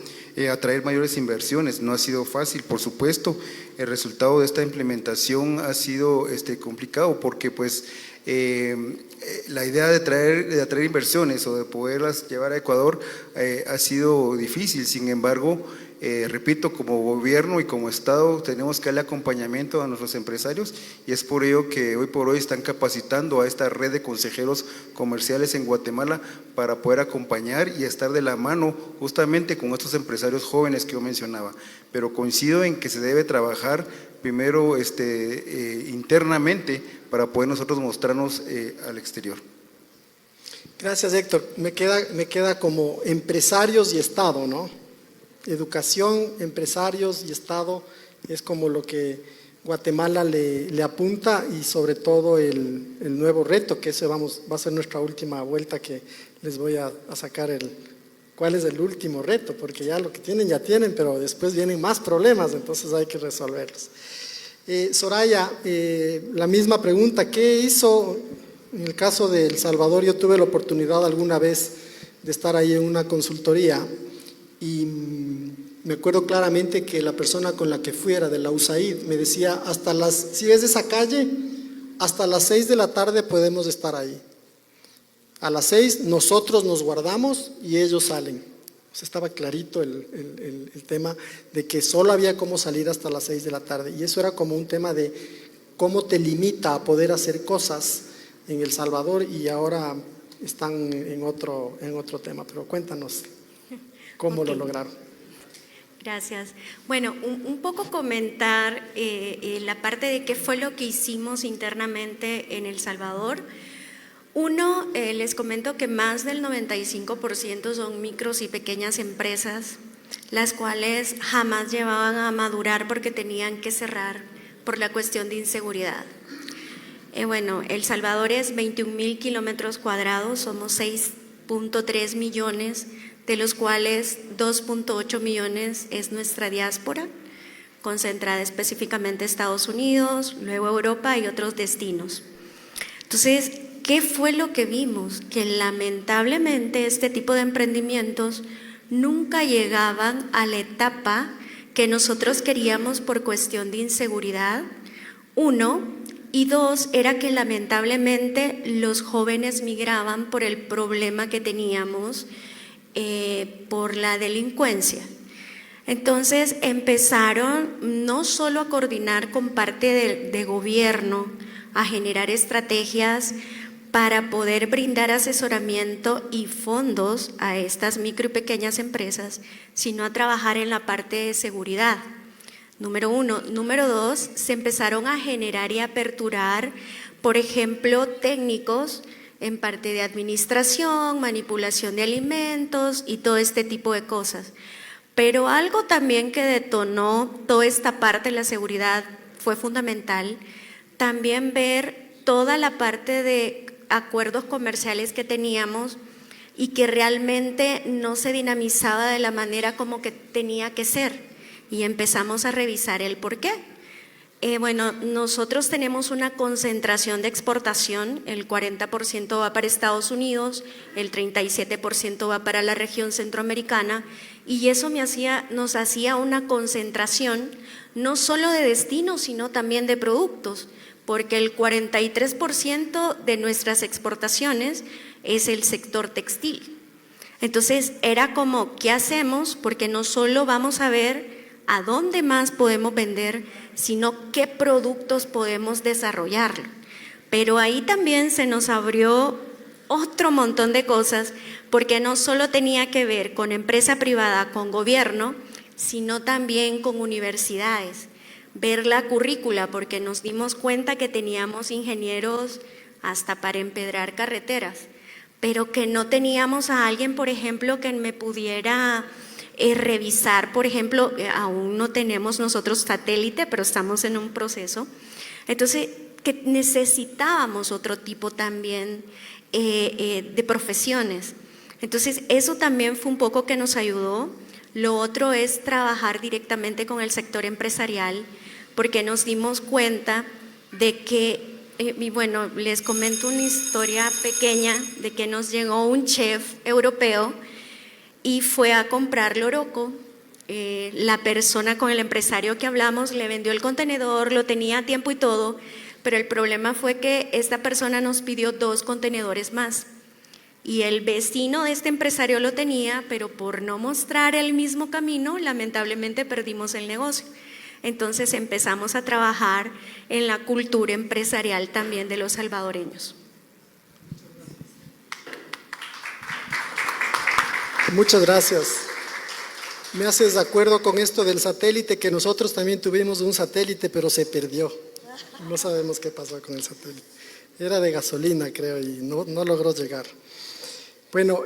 atraer mayores inversiones. No ha sido fácil, por supuesto. El resultado de esta implementación ha sido complicado porque pues la idea de atraer inversiones o de poderlas llevar a Ecuador ha sido difícil. Sin embargo, repito, como gobierno y como Estado tenemos que darle acompañamiento a nuestros empresarios y es por ello que hoy por hoy están capacitando a esta red de consejeros comerciales en Guatemala para poder acompañar y estar de la mano justamente con estos empresarios jóvenes que yo mencionaba. Pero coincido en que se debe trabajar primero internamente para poder nosotros mostrarnos al exterior. Gracias, Héctor. Me queda como empresarios y Estado, ¿no? Educación, empresarios y Estado es como lo que Guatemala le apunta y sobre todo el nuevo reto, que ese va a ser nuestra última vuelta, que les voy a sacar cuál es el último reto, porque ya lo que tienen ya tienen, pero después vienen más problemas, entonces hay que resolverlos. Soraya, la misma pregunta, ¿qué hizo en el caso de El Salvador? Yo tuve la oportunidad alguna vez de estar ahí en una consultoría y me acuerdo claramente que la persona con la que fui era de la USAID, me decía, si ves esa calle, hasta las 6 de la tarde podemos estar ahí. A las 6 nosotros nos guardamos y ellos salen. O sea, estaba clarito el tema de que solo había cómo salir hasta las 6 de la tarde. Y eso era como un tema de cómo te limita a poder hacer cosas en El Salvador y ahora están en otro tema. Pero cuéntanos cómo lo lograron. Gracias. Bueno, un poco comentar la parte de qué fue lo que hicimos internamente en El Salvador. Uno, les comento que más del 95% son micros y pequeñas empresas, las cuales jamás llevaban a madurar porque tenían que cerrar por la cuestión de inseguridad. Bueno, El Salvador es 21,000 kilómetros cuadrados, somos 6.3 millones, de los cuales 2.8 millones es nuestra diáspora, concentrada específicamente en Estados Unidos, luego Europa y otros destinos. Entonces, ¿qué fue lo que vimos? Que lamentablemente este tipo de emprendimientos nunca llegaban a la etapa que nosotros queríamos por cuestión de inseguridad, uno, y dos, era que lamentablemente los jóvenes migraban por el problema que teníamos por la delincuencia. Entonces empezaron no solo a coordinar con parte de gobierno, a generar estrategias para poder brindar asesoramiento y fondos a estas micro y pequeñas empresas, sino a trabajar en la parte de seguridad. Número uno. Número dos, se empezaron a generar y aperturar, por ejemplo, técnicos en parte de administración, manipulación de alimentos y todo este tipo de cosas. Pero algo también que detonó toda esta parte de la seguridad fue fundamental, también ver toda la parte de acuerdos comerciales que teníamos y que realmente no se dinamizaba de la manera como que tenía que ser, y empezamos a revisar el por qué. Bueno, nosotros tenemos una concentración de exportación, el 40% va para Estados Unidos, el 37% va para la región centroamericana, y eso nos hacía una concentración no solo de destinos, sino también de productos. porque el 43% de nuestras exportaciones es el sector textil. Entonces era como, ¿qué hacemos? Porque no solo vamos a ver a dónde más podemos vender, sino qué productos podemos desarrollar. Pero ahí también se nos abrió otro montón de cosas, porque no solo tenía que ver con empresa privada, con gobierno, sino también con universidades. Ver la currícula, porque nos dimos cuenta que teníamos ingenieros hasta para empedrar carreteras, pero que no teníamos a alguien, por ejemplo, que me pudiera revisar, por ejemplo, aún no tenemos nosotros satélite, pero estamos en un proceso. Entonces, que necesitábamos otro tipo también de profesiones. Entonces, eso también fue un poco que nos ayudó. Lo otro es trabajar directamente con el sector empresarial, porque nos dimos cuenta de que, y bueno, les comento una historia pequeña de que nos llegó un chef europeo y fue a comprar loroco. La persona con el empresario que hablamos le vendió el contenedor, lo tenía a tiempo y todo, pero el problema fue que esta persona nos pidió 2 contenedores más. Y el vecino de este empresario lo tenía, pero por no mostrar el mismo camino, lamentablemente perdimos el negocio. Entonces empezamos a trabajar en la cultura empresarial también de los salvadoreños. Muchas gracias. Me haces de acuerdo con esto del satélite, que nosotros también tuvimos un satélite, pero se perdió. No sabemos qué pasó con el satélite. Era de gasolina, creo, y no logró llegar. Bueno,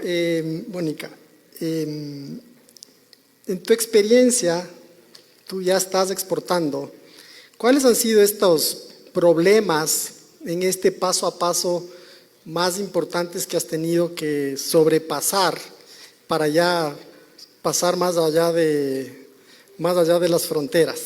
Mónica, en tu experiencia, tú ya estás exportando. ¿Cuáles han sido estos problemas en este paso a paso más importantes que has tenido que sobrepasar para ya pasar más allá de las fronteras?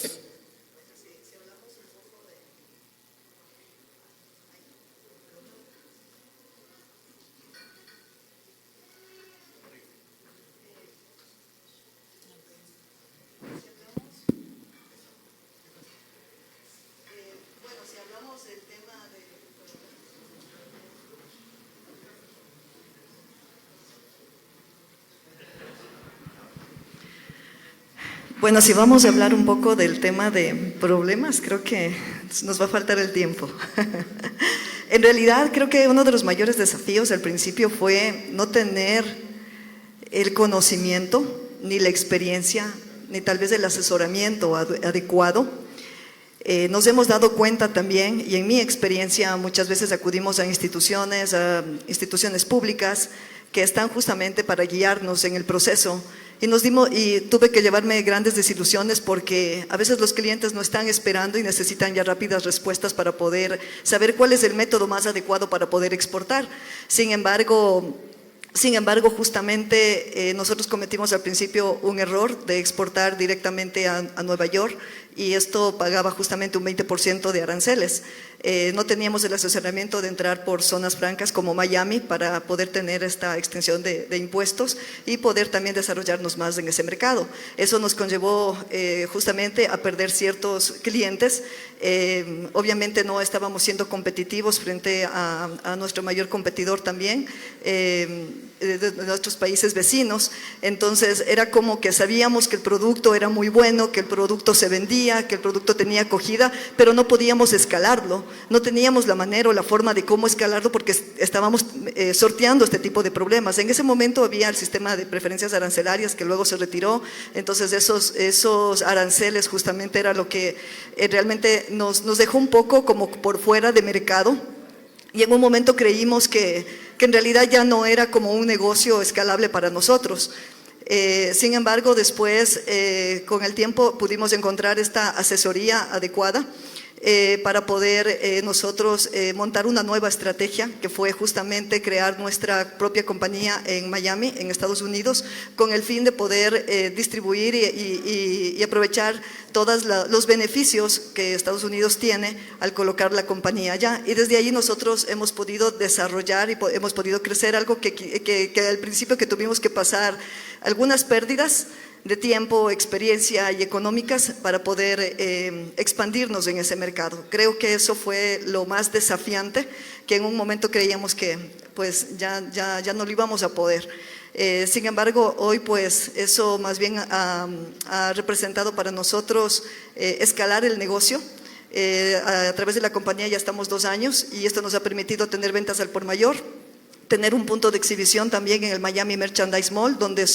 Bueno, si vamos a hablar un poco del tema de problemas, creo que nos va a faltar el tiempo. En realidad, creo que uno de los mayores desafíos al principio fue no tener el conocimiento, ni la experiencia, ni tal vez el asesoramiento adecuado. Nos hemos dado cuenta también, y en mi experiencia muchas veces acudimos a instituciones públicas que están justamente para guiarnos en el proceso. Y tuve que llevarme grandes desilusiones porque a veces los clientes no están esperando y necesitan ya rápidas respuestas para poder saber cuál es el método más adecuado para poder exportar. Sin embargo, justamente nosotros cometimos al principio un error de exportar directamente a Nueva York, y esto pagaba justamente un 20% de aranceles. No teníamos el asesoramiento de entrar por zonas francas como Miami para poder tener esta extensión de impuestos y poder también desarrollarnos más en ese mercado. Eso nos conllevó justamente a perder ciertos clientes. Obviamente no estábamos siendo competitivos frente a nuestro mayor competidor también, de nuestros países vecinos. Entonces era como que sabíamos que el producto era muy bueno, que el producto se vendía, que el producto tenía acogida, pero no podíamos escalarlo, no teníamos la manera o la forma de cómo escalarlo porque estábamos sorteando este tipo de problemas. En ese momento había el sistema de preferencias arancelarias que luego se retiró, entonces esos aranceles justamente era lo que realmente nos dejó un poco como por fuera de mercado, y en un momento creímos que en realidad ya no era como un negocio escalable para nosotros. Sin embargo, después, con el tiempo, pudimos encontrar esta asesoría adecuada para poder nosotros montar una nueva estrategia, que fue justamente crear nuestra propia compañía en Miami, en Estados Unidos, con el fin de poder distribuir y aprovechar todos los beneficios que Estados Unidos tiene al colocar la compañía allá. Y desde ahí nosotros hemos podido desarrollar y hemos podido crecer algo que al principio que tuvimos que pasar algunas pérdidas, de tiempo, experiencia y económicas para poder expandirnos en ese mercado. Creo que eso fue lo más desafiante, que en un momento creíamos que pues ya no lo íbamos a poder. Sin embargo, hoy pues eso más bien ha representado para nosotros escalar el negocio. A través de la compañía ya estamos 2 años y esto nos ha permitido tener ventas al por mayor, tener un punto de exhibición también en el Miami Merchandise Mall, donde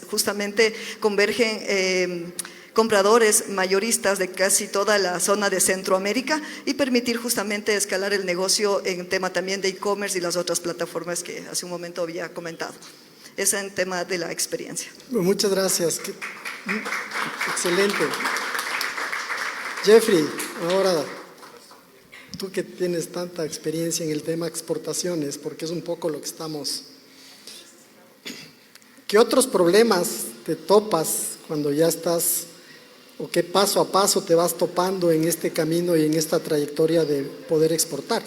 justamente convergen compradores mayoristas de casi toda la zona de Centroamérica y permitir justamente escalar el negocio en tema también de e-commerce y las otras plataformas que hace un momento había comentado. Ese es el tema de la experiencia. Muchas gracias. Excelente. Jeffrey, ahora tú que tienes tanta experiencia en el tema exportaciones, porque es un poco lo que estamos... ¿Qué otros problemas te topas cuando ya estás, o qué paso a paso te vas topando en este camino y en esta trayectoria de poder exportar?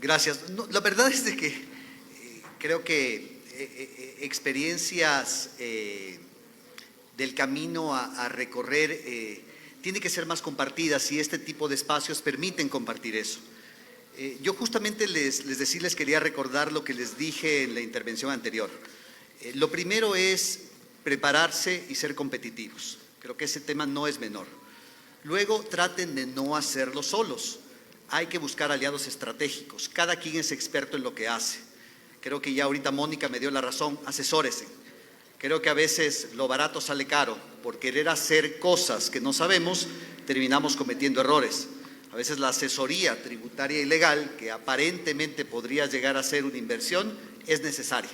Gracias. No, la verdad es de que creo que experiencias del camino a recorrer tiene que ser más compartidas y este tipo de espacios permiten compartir eso. Yo justamente les quería recordar lo que les dije en la intervención anterior. Lo primero es prepararse y ser competitivos. Creo que ese tema no es menor. Luego traten de no hacerlo solos. Hay que buscar aliados estratégicos. Cada quien es experto en lo que hace. Creo que ya ahorita Mónica me dio la razón, asesórese. Creo que a veces lo barato sale caro. Por querer hacer cosas que no sabemos, terminamos cometiendo errores. A veces la asesoría tributaria y legal, que aparentemente podría llegar a ser una inversión, es necesaria.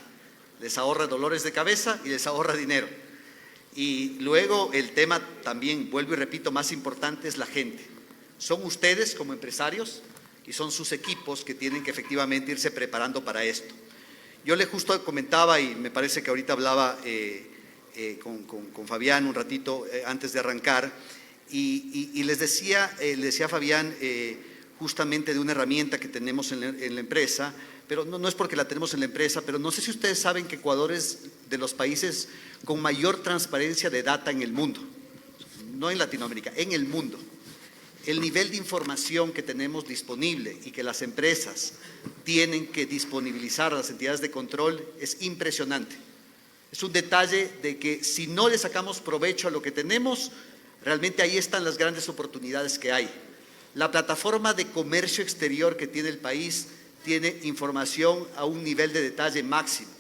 Les ahorra dolores de cabeza y les ahorra dinero. Y luego el tema también, vuelvo y repito, más importante es la gente. Son ustedes como empresarios y son sus equipos que tienen que efectivamente irse preparando para esto. Yo le justo comentaba, y me parece que ahorita hablaba con Fabián un ratito antes de arrancar, y les decía a Fabián justamente de una herramienta que tenemos en la empresa, pero no es porque la tenemos en la empresa, pero no sé si ustedes saben que Ecuador es de los países con mayor transparencia de data en el mundo, no en Latinoamérica, en el mundo. El nivel de información que tenemos disponible y que las empresas tienen que disponibilizar a las entidades de control es impresionante. Es un detalle de que si no le sacamos provecho a lo que tenemos, realmente ahí están las grandes oportunidades que hay. La plataforma de comercio exterior que tiene el país tiene información a un nivel de detalle máximo.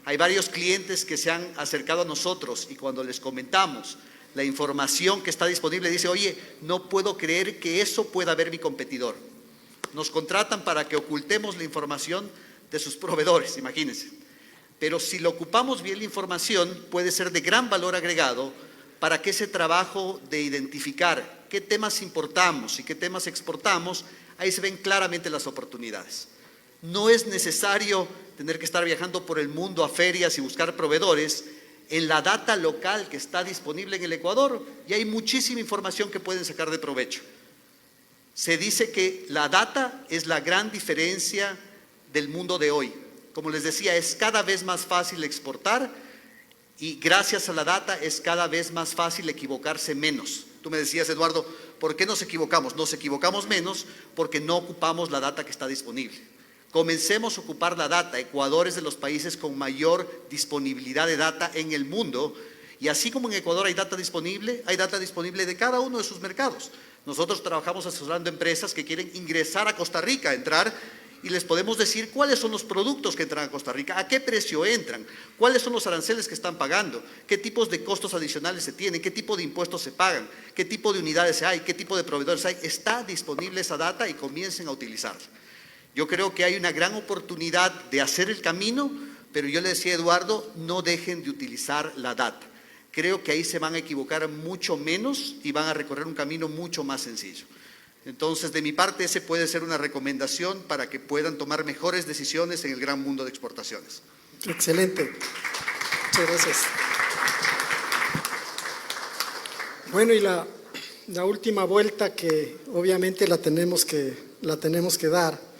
Hay varios clientes que se han acercado a nosotros y cuando les comentamos la información que está disponible, dice, oye, no puedo creer que eso pueda ver mi competidor. Nos contratan para que ocultemos la información de sus proveedores, imagínense. Pero si lo ocupamos bien la información, puede ser de gran valor agregado para que ese trabajo de identificar qué temas importamos y qué temas exportamos, ahí se ven claramente las oportunidades. No es necesario tener que estar viajando por el mundo a ferias y buscar proveedores. En la data local que está disponible en el Ecuador, y hay muchísima información que pueden sacar de provecho. Se dice que la data es la gran diferencia del mundo de hoy. Como les decía, es cada vez más fácil exportar y gracias a la data es cada vez más fácil equivocarse menos. Tú me decías, Eduardo, ¿por qué nos equivocamos? Nos equivocamos menos porque no ocupamos la data que está disponible. Comencemos a ocupar la data. Ecuador es de los países con mayor disponibilidad de data en el mundo y así como en Ecuador hay data disponible de cada uno de sus mercados. Nosotros trabajamos asesorando empresas que quieren ingresar a Costa Rica, entrar y les podemos decir cuáles son los productos que entran a Costa Rica, a qué precio entran, cuáles son los aranceles que están pagando, qué tipos de costos adicionales se tienen, qué tipo de impuestos se pagan, qué tipo de unidades hay, qué tipo de proveedores hay. Está disponible esa data y comiencen a utilizarla. Yo creo que hay una gran oportunidad de hacer el camino, pero yo le decía a Eduardo, no dejen de utilizar la data. Creo que ahí se van a equivocar mucho menos y van a recorrer un camino mucho más sencillo. Entonces, de mi parte, ese puede ser una recomendación para que puedan tomar mejores decisiones en el gran mundo de exportaciones. Excelente. Muchas gracias. Bueno, y la última vuelta que obviamente la tenemos que dar.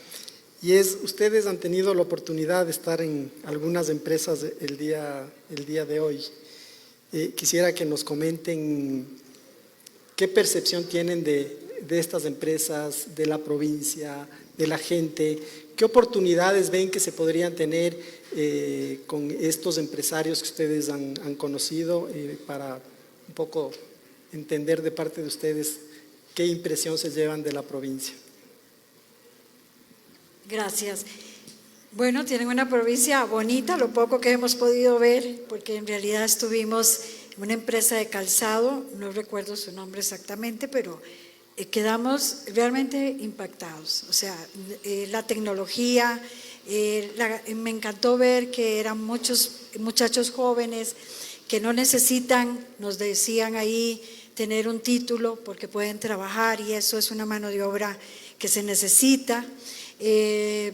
y ustedes han tenido la oportunidad de estar en algunas empresas el día de hoy. Quisiera que nos comenten qué percepción tienen de estas empresas, de la provincia, de la gente, qué oportunidades ven que se podrían tener con estos empresarios que ustedes han conocido, para un poco entender de parte de ustedes qué impresión se llevan de la provincia. Gracias. Bueno, tienen una provincia bonita, lo poco que hemos podido ver, porque en realidad estuvimos en una empresa de calzado, no recuerdo su nombre exactamente, pero quedamos realmente impactados. O sea, la tecnología, me encantó ver que eran muchos muchachos jóvenes que no necesitan, nos decían ahí, tener un título porque pueden trabajar, y eso es una mano de obra que se necesita.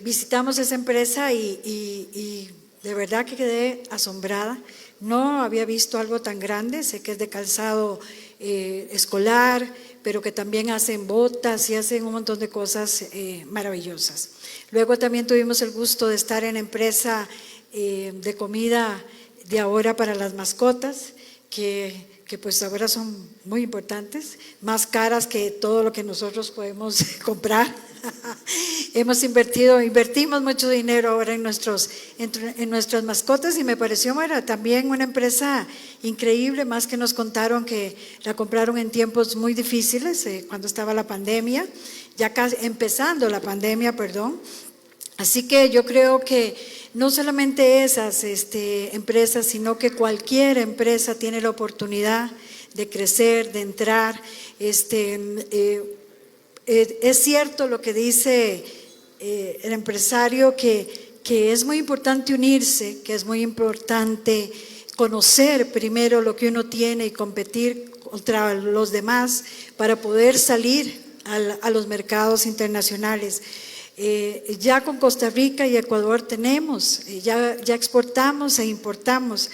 Visitamos esa empresa y de verdad que quedé asombrada. No había visto algo tan grande. Sé que es de calzado escolar, pero que también hacen botas y hacen un montón de cosas maravillosas. Luego también tuvimos el gusto de estar en empresa de comida de ahora para las mascotas, que pues ahora son muy importantes, más caras que todo lo que nosotros podemos comprar. Invertimos mucho dinero ahora en nuestras mascotas, y me pareció también una empresa increíble, más que nos contaron que la compraron en tiempos muy difíciles, cuando estaba la pandemia, ya casi empezando la pandemia, perdón. Así que yo creo que no solamente esas empresas, sino que cualquier empresa tiene la oportunidad de crecer, de entrar. Es cierto lo que dice el empresario, que es muy importante unirse, que es muy importante conocer primero lo que uno tiene y competir contra los demás para poder salir a los mercados internacionales. Ya con Costa Rica y Ecuador tenemos, ya exportamos e importamos.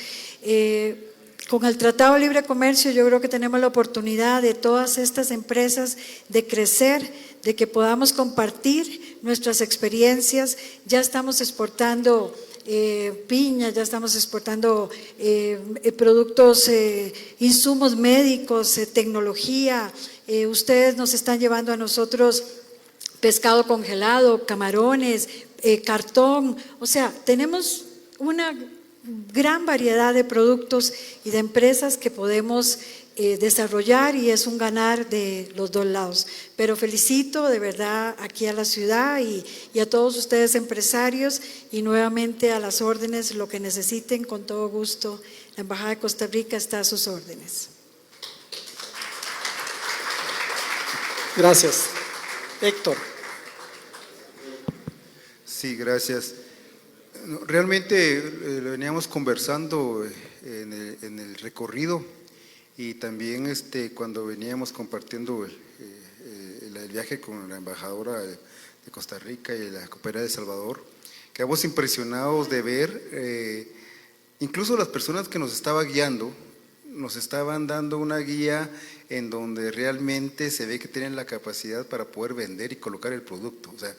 Con el Tratado de Libre Comercio yo creo que tenemos la oportunidad de todas estas empresas de crecer, de que podamos compartir nuestras experiencias. Ya estamos exportando piña, ya estamos exportando productos, insumos médicos, tecnología. Ustedes nos están llevando a nosotros pescado congelado, camarones, cartón. O sea, tenemos una gran variedad de productos y de empresas que podemos desarrollar, y es un ganar de los dos lados. Pero felicito de verdad aquí a la ciudad y a todos ustedes empresarios, y nuevamente a las órdenes, lo que necesiten, con todo gusto. La Embajada de Costa Rica está a sus órdenes. Gracias. Héctor. Sí, gracias. Realmente lo veníamos conversando en el recorrido, y también cuando veníamos compartiendo el viaje con la embajadora de Costa Rica y la cooperativa de Salvador, quedamos impresionados de ver, incluso las personas que nos estaban guiando, nos estaban dando una guía en donde realmente se ve que tienen la capacidad para poder vender y colocar el producto. O sea,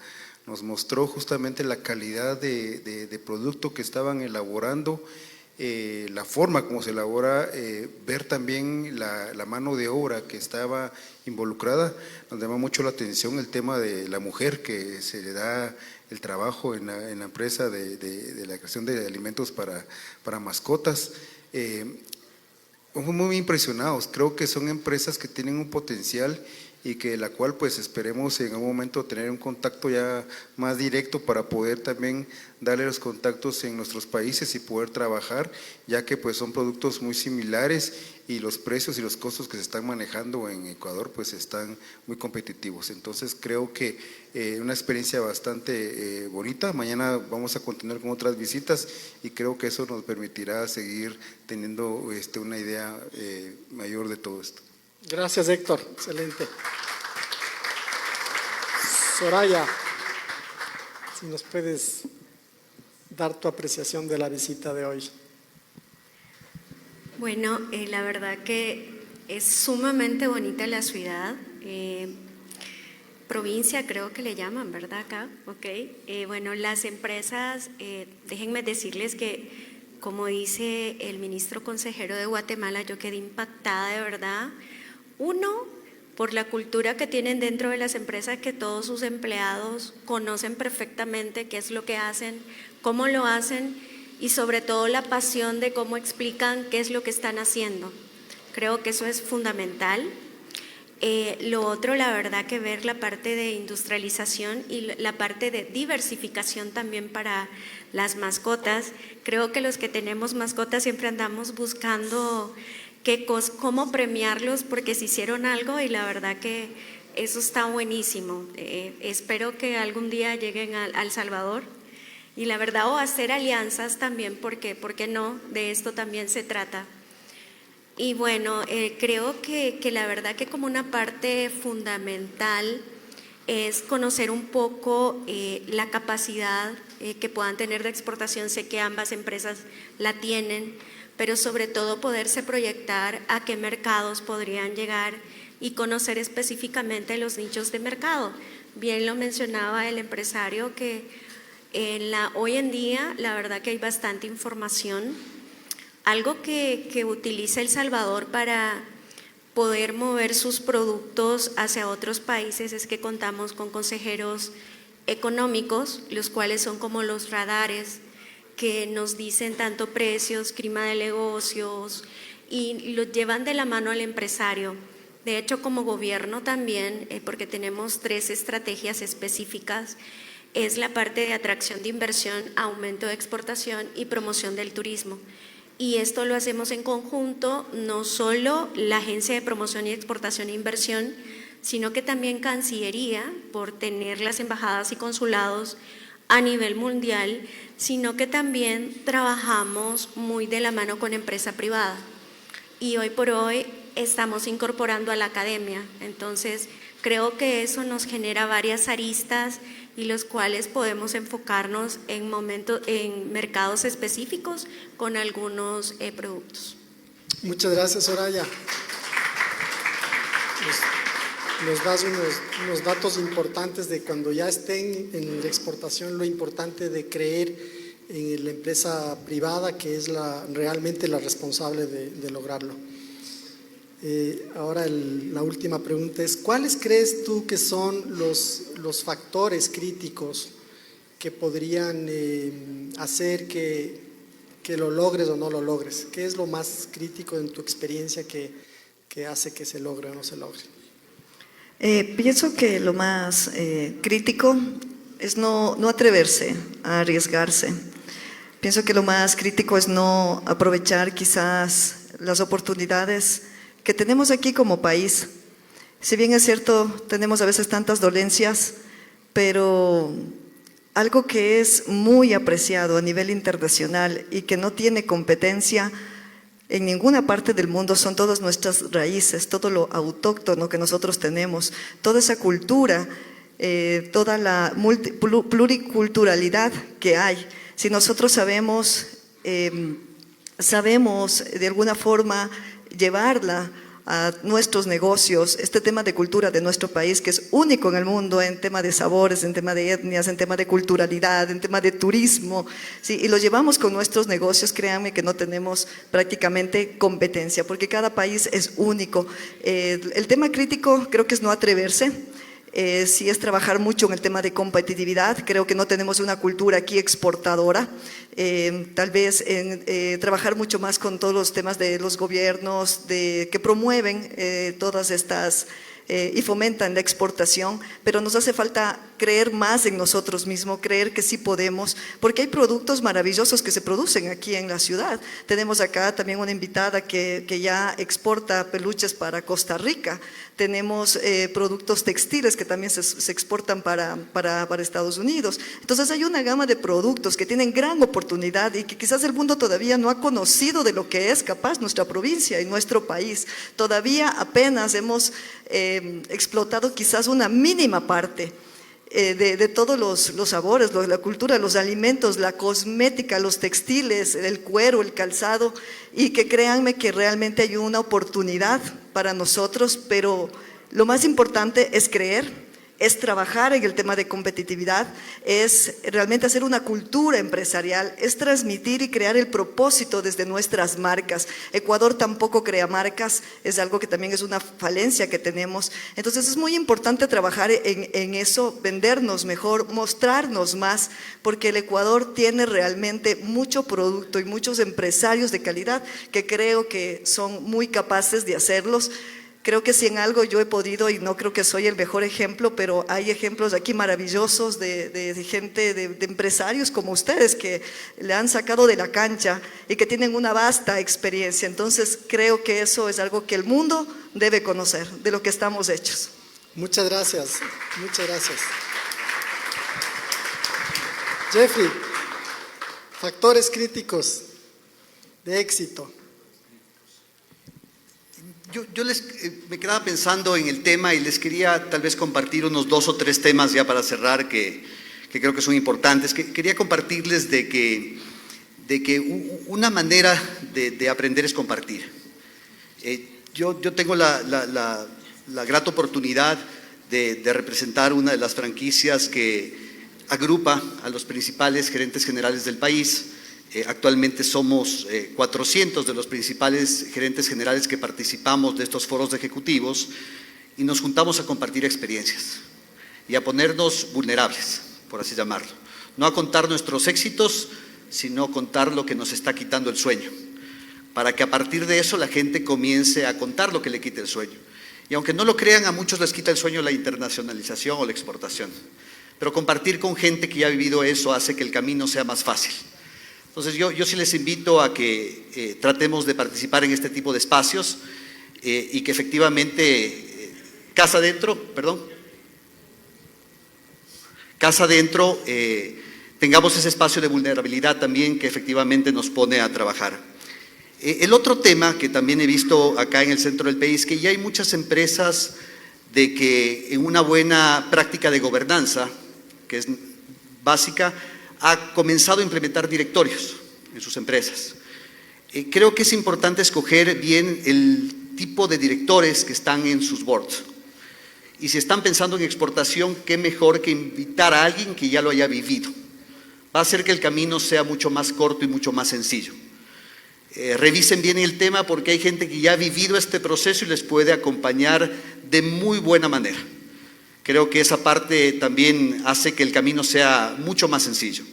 nos mostró justamente la calidad de producto que estaban elaborando, la forma como se elabora, ver también la mano de obra que estaba involucrada. Nos llama mucho la atención el tema de la mujer que se le da el trabajo en la empresa de la creación de alimentos para mascotas. Muy impresionados. Creo que son empresas que tienen un potencial, y que la cual pues esperemos en algún momento tener un contacto ya más directo para poder también darle los contactos en nuestros países y poder trabajar, ya que pues son productos muy similares, y los precios y los costos que se están manejando en Ecuador pues están muy competitivos. Entonces creo que una experiencia bastante bonita. Mañana vamos a continuar con otras visitas, y creo que eso nos permitirá seguir teniendo una idea mayor de todo esto. Gracias, Héctor. Excelente. Soraya, si nos puedes dar tu apreciación de la visita de hoy. Bueno, la verdad que es sumamente bonita la ciudad. provincia, creo que le llaman, ¿verdad? Acá, ok. Bueno, las empresas, déjenme decirles que, como dice el ministro consejero de Guatemala, yo quedé impactada de verdad. Uno, por la cultura que tienen dentro de las empresas, que todos sus empleados conocen perfectamente qué es lo que hacen, cómo lo hacen y sobre todo la pasión de cómo explican qué es lo que están haciendo. Creo que eso es fundamental. Lo otro, la verdad, que ver la parte de industrialización y la parte de diversificación también para las mascotas. Creo que los que tenemos mascotas siempre andamos buscando cómo premiarlos porque se hicieron algo y la verdad que eso está buenísimo. Espero que algún día lleguen a El Salvador y la verdad, o hacer alianzas también, porque ¿por qué no? De esto también se trata. Y bueno, creo que la verdad que como una parte fundamental es conocer un poco la capacidad que puedan tener de exportación. Sé que ambas empresas la tienen, pero sobre todo poderse proyectar a qué mercados podrían llegar y conocer específicamente los nichos de mercado. Bien lo mencionaba el empresario que hoy en día la verdad que hay bastante información. Algo que utiliza El Salvador para poder mover sus productos hacia otros países es que contamos con consejeros económicos, los cuales son como los radares que nos dicen tanto precios, clima de negocios y los llevan de la mano al empresario. De hecho, como gobierno también, porque tenemos 3 estrategias específicas, es la parte de atracción de inversión, aumento de exportación y promoción del turismo. Y esto lo hacemos en conjunto, no solo la Agencia de Promoción y Exportación e Inversión, sino que también Cancillería, por tener las embajadas y consulados a nivel mundial, sino que también trabajamos muy de la mano con empresa privada. Y hoy por hoy estamos incorporando a la academia, entonces creo que eso nos genera varias aristas y los cuales podemos enfocarnos en mercados específicos con algunos productos. Muchas gracias, Soraya. Nos das unos datos importantes de cuando ya estén en la exportación, lo importante de creer en la empresa privada, que es realmente la responsable de lograrlo. Ahora la última pregunta es, ¿cuáles crees tú que son los factores críticos que podrían hacer que lo logres o no lo logres? ¿Qué es lo más crítico en tu experiencia que hace que se logre o no se logre? Pienso que lo más crítico es no atreverse a arriesgarse. Pienso que lo más crítico es no aprovechar quizás las oportunidades que tenemos aquí como país. Si bien es cierto, tenemos a veces tantas dolencias, pero algo que es muy apreciado a nivel internacional y que no tiene competencia en ninguna parte del mundo son todas nuestras raíces, todo lo autóctono que nosotros tenemos, toda esa cultura, toda la pluriculturalidad que hay. Si nosotros sabemos de alguna forma llevarla a nuestros negocios, este tema de cultura de nuestro país que es único en el mundo en tema de sabores, en tema de etnias, en tema de culturalidad, en tema de turismo, ¿sí? Y lo llevamos con nuestros negocios, créanme que no tenemos prácticamente competencia porque cada país es único. El tema crítico creo que es no atreverse. Sí es trabajar mucho en el tema de competitividad, creo que no tenemos una cultura aquí exportadora, tal vez trabajar mucho más con todos los temas de los gobiernos que promueven todas estas y fomentan la exportación, pero nos hace falta creer más en nosotros mismos, creer que sí podemos, porque hay productos maravillosos que se producen aquí en la ciudad. Tenemos acá también una invitada que ya exporta peluches para Costa Rica, tenemos productos textiles que también se exportan para Estados Unidos. Entonces hay una gama de productos que tienen gran oportunidad y que quizás el mundo todavía no ha conocido de lo que es capaz nuestra provincia y nuestro país. Todavía apenas hemos explotado quizás una mínima parte de todos los sabores, la cultura, los alimentos, la cosmética, los textiles, el cuero, el calzado, y que créanme que realmente hay una oportunidad para nosotros, pero lo más importante es creer es trabajar en el tema de competitividad, es realmente hacer una cultura empresarial, es transmitir y crear el propósito desde nuestras marcas. Ecuador tampoco crea marcas, es algo que también es una falencia que tenemos. Entonces es muy importante trabajar en eso, vendernos mejor, mostrarnos más, porque el Ecuador tiene realmente mucho producto y muchos empresarios de calidad que creo que son muy capaces de hacerlos. Creo que si en algo yo he podido, y no creo que soy el mejor ejemplo, pero hay ejemplos aquí maravillosos de gente, de empresarios como ustedes que le han sacado de la cancha y que tienen una vasta experiencia. Entonces creo que eso es algo que el mundo debe conocer, de lo que estamos hechos. Muchas gracias, muchas gracias. Jeffrey, factores críticos de éxito. Yo me quedaba pensando en el tema y les quería tal vez compartir unos 2 o 3 temas ya para cerrar que creo que son importantes. Quería compartirles de que una manera de aprender es compartir. Yo tengo la grata oportunidad de representar una de las franquicias que agrupa a los principales gerentes generales del país. Actualmente somos 400 de los principales gerentes generales que participamos de estos foros de ejecutivos y nos juntamos a compartir experiencias y a ponernos vulnerables, por así llamarlo. No a contar nuestros éxitos, sino contar lo que nos está quitando el sueño, para que a partir de eso la gente comience a contar lo que le quita el sueño. Y aunque no lo crean, a muchos les quita el sueño la internacionalización o la exportación. Pero compartir con gente que ya ha vivido eso hace que el camino sea más fácil. Entonces yo sí les invito a que tratemos de participar en este tipo de espacios y que efectivamente casa adentro tengamos ese espacio de vulnerabilidad también que efectivamente nos pone a trabajar. El otro tema que también he visto acá en el centro del país, que ya hay muchas empresas de que en una buena práctica de gobernanza, que es básica, ha comenzado a implementar directorios en sus empresas. Creo que es importante escoger bien el tipo de directores que están en sus boards. Y si están pensando en exportación, qué mejor que invitar a alguien que ya lo haya vivido. Va a hacer que el camino sea mucho más corto y mucho más sencillo. Revisen bien el tema porque hay gente que ya ha vivido este proceso y les puede acompañar de muy buena manera. Creo que esa parte también hace que el camino sea mucho más sencillo.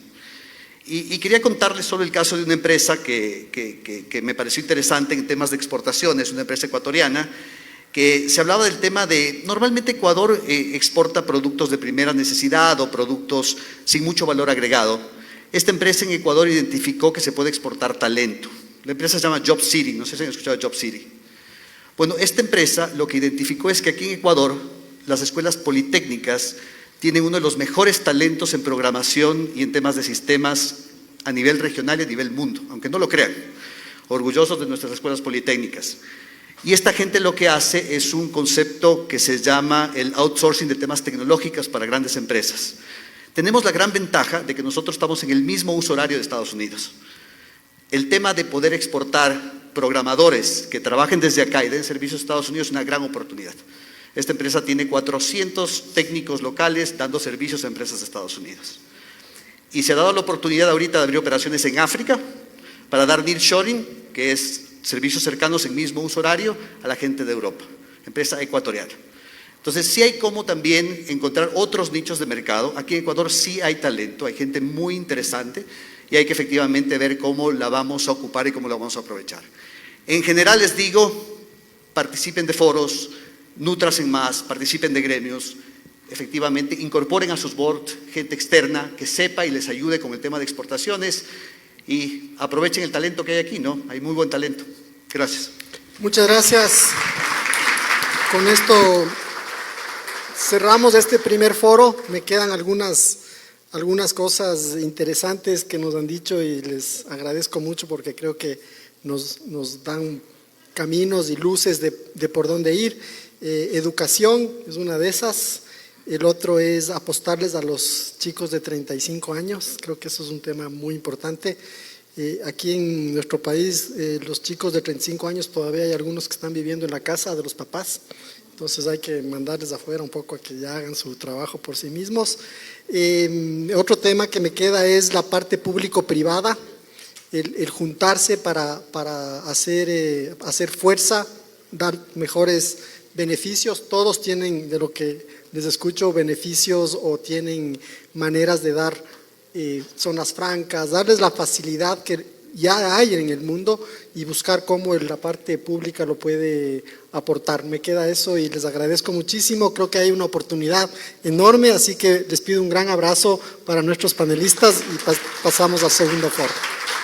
Y quería contarles solo el caso de una empresa que me pareció interesante en temas de exportaciones, una empresa ecuatoriana, que se hablaba del tema de, normalmente Ecuador exporta productos de primera necesidad o productos sin mucho valor agregado. Esta empresa en Ecuador identificó que se puede exportar talento. La empresa se llama Job City, no sé si han escuchado de Job City. Bueno, esta empresa lo que identificó es que aquí en Ecuador las escuelas politécnicas tienen uno de los mejores talentos en programación y en temas de sistemas a nivel regional y a nivel mundo, aunque no lo crean, orgullosos de nuestras escuelas politécnicas. Y esta gente lo que hace es un concepto que se llama el outsourcing de temas tecnológicos para grandes empresas. Tenemos la gran ventaja de que nosotros estamos en el mismo uso horario de Estados Unidos. El tema de poder exportar programadores que trabajen desde acá y den servicios a Estados Unidos es una gran oportunidad. Esta empresa tiene 400 técnicos locales dando servicios a empresas de Estados Unidos. Y se ha dado la oportunidad ahorita de abrir operaciones en África para dar nearshoring, que es servicios cercanos en mismo uso horario a la gente de Europa, empresa ecuatoriana. Entonces sí hay como también encontrar otros nichos de mercado. Aquí en Ecuador sí hay talento, hay gente muy interesante y hay que efectivamente ver cómo la vamos a ocupar y cómo la vamos a aprovechar. En general les digo, participen de foros, nútranse más, participen de gremios, efectivamente incorporen a sus boards gente externa que sepa y les ayude con el tema de exportaciones y aprovechen el talento que hay aquí, ¿no? Hay muy buen talento. Gracias. Muchas gracias. Con esto cerramos este primer foro. Me quedan algunas cosas interesantes que nos han dicho y les agradezco mucho porque creo que nos dan caminos y luces de por dónde ir. Educación es una de esas. El otro es apostarles a los chicos de 35 años. Creo que eso es un tema muy importante. Aquí en nuestro país, los chicos de 35 años todavía hay algunos que están viviendo en la casa de los papás. Entonces hay que mandarles afuera un poco a que ya hagan su trabajo por sí mismos. Otro tema que me queda es la parte público-privada, el juntarse para hacer fuerza, dar mejores beneficios. Todos tienen, de lo que les escucho, beneficios o tienen maneras de dar zonas francas, darles la facilidad que ya hay en el mundo y buscar cómo la parte pública lo puede aportar. Me queda eso y les agradezco muchísimo. Creo que hay una oportunidad enorme, así que les pido un gran abrazo para nuestros panelistas y pasamos al segundo foro.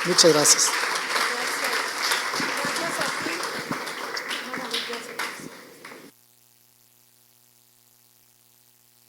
Muchas gracias.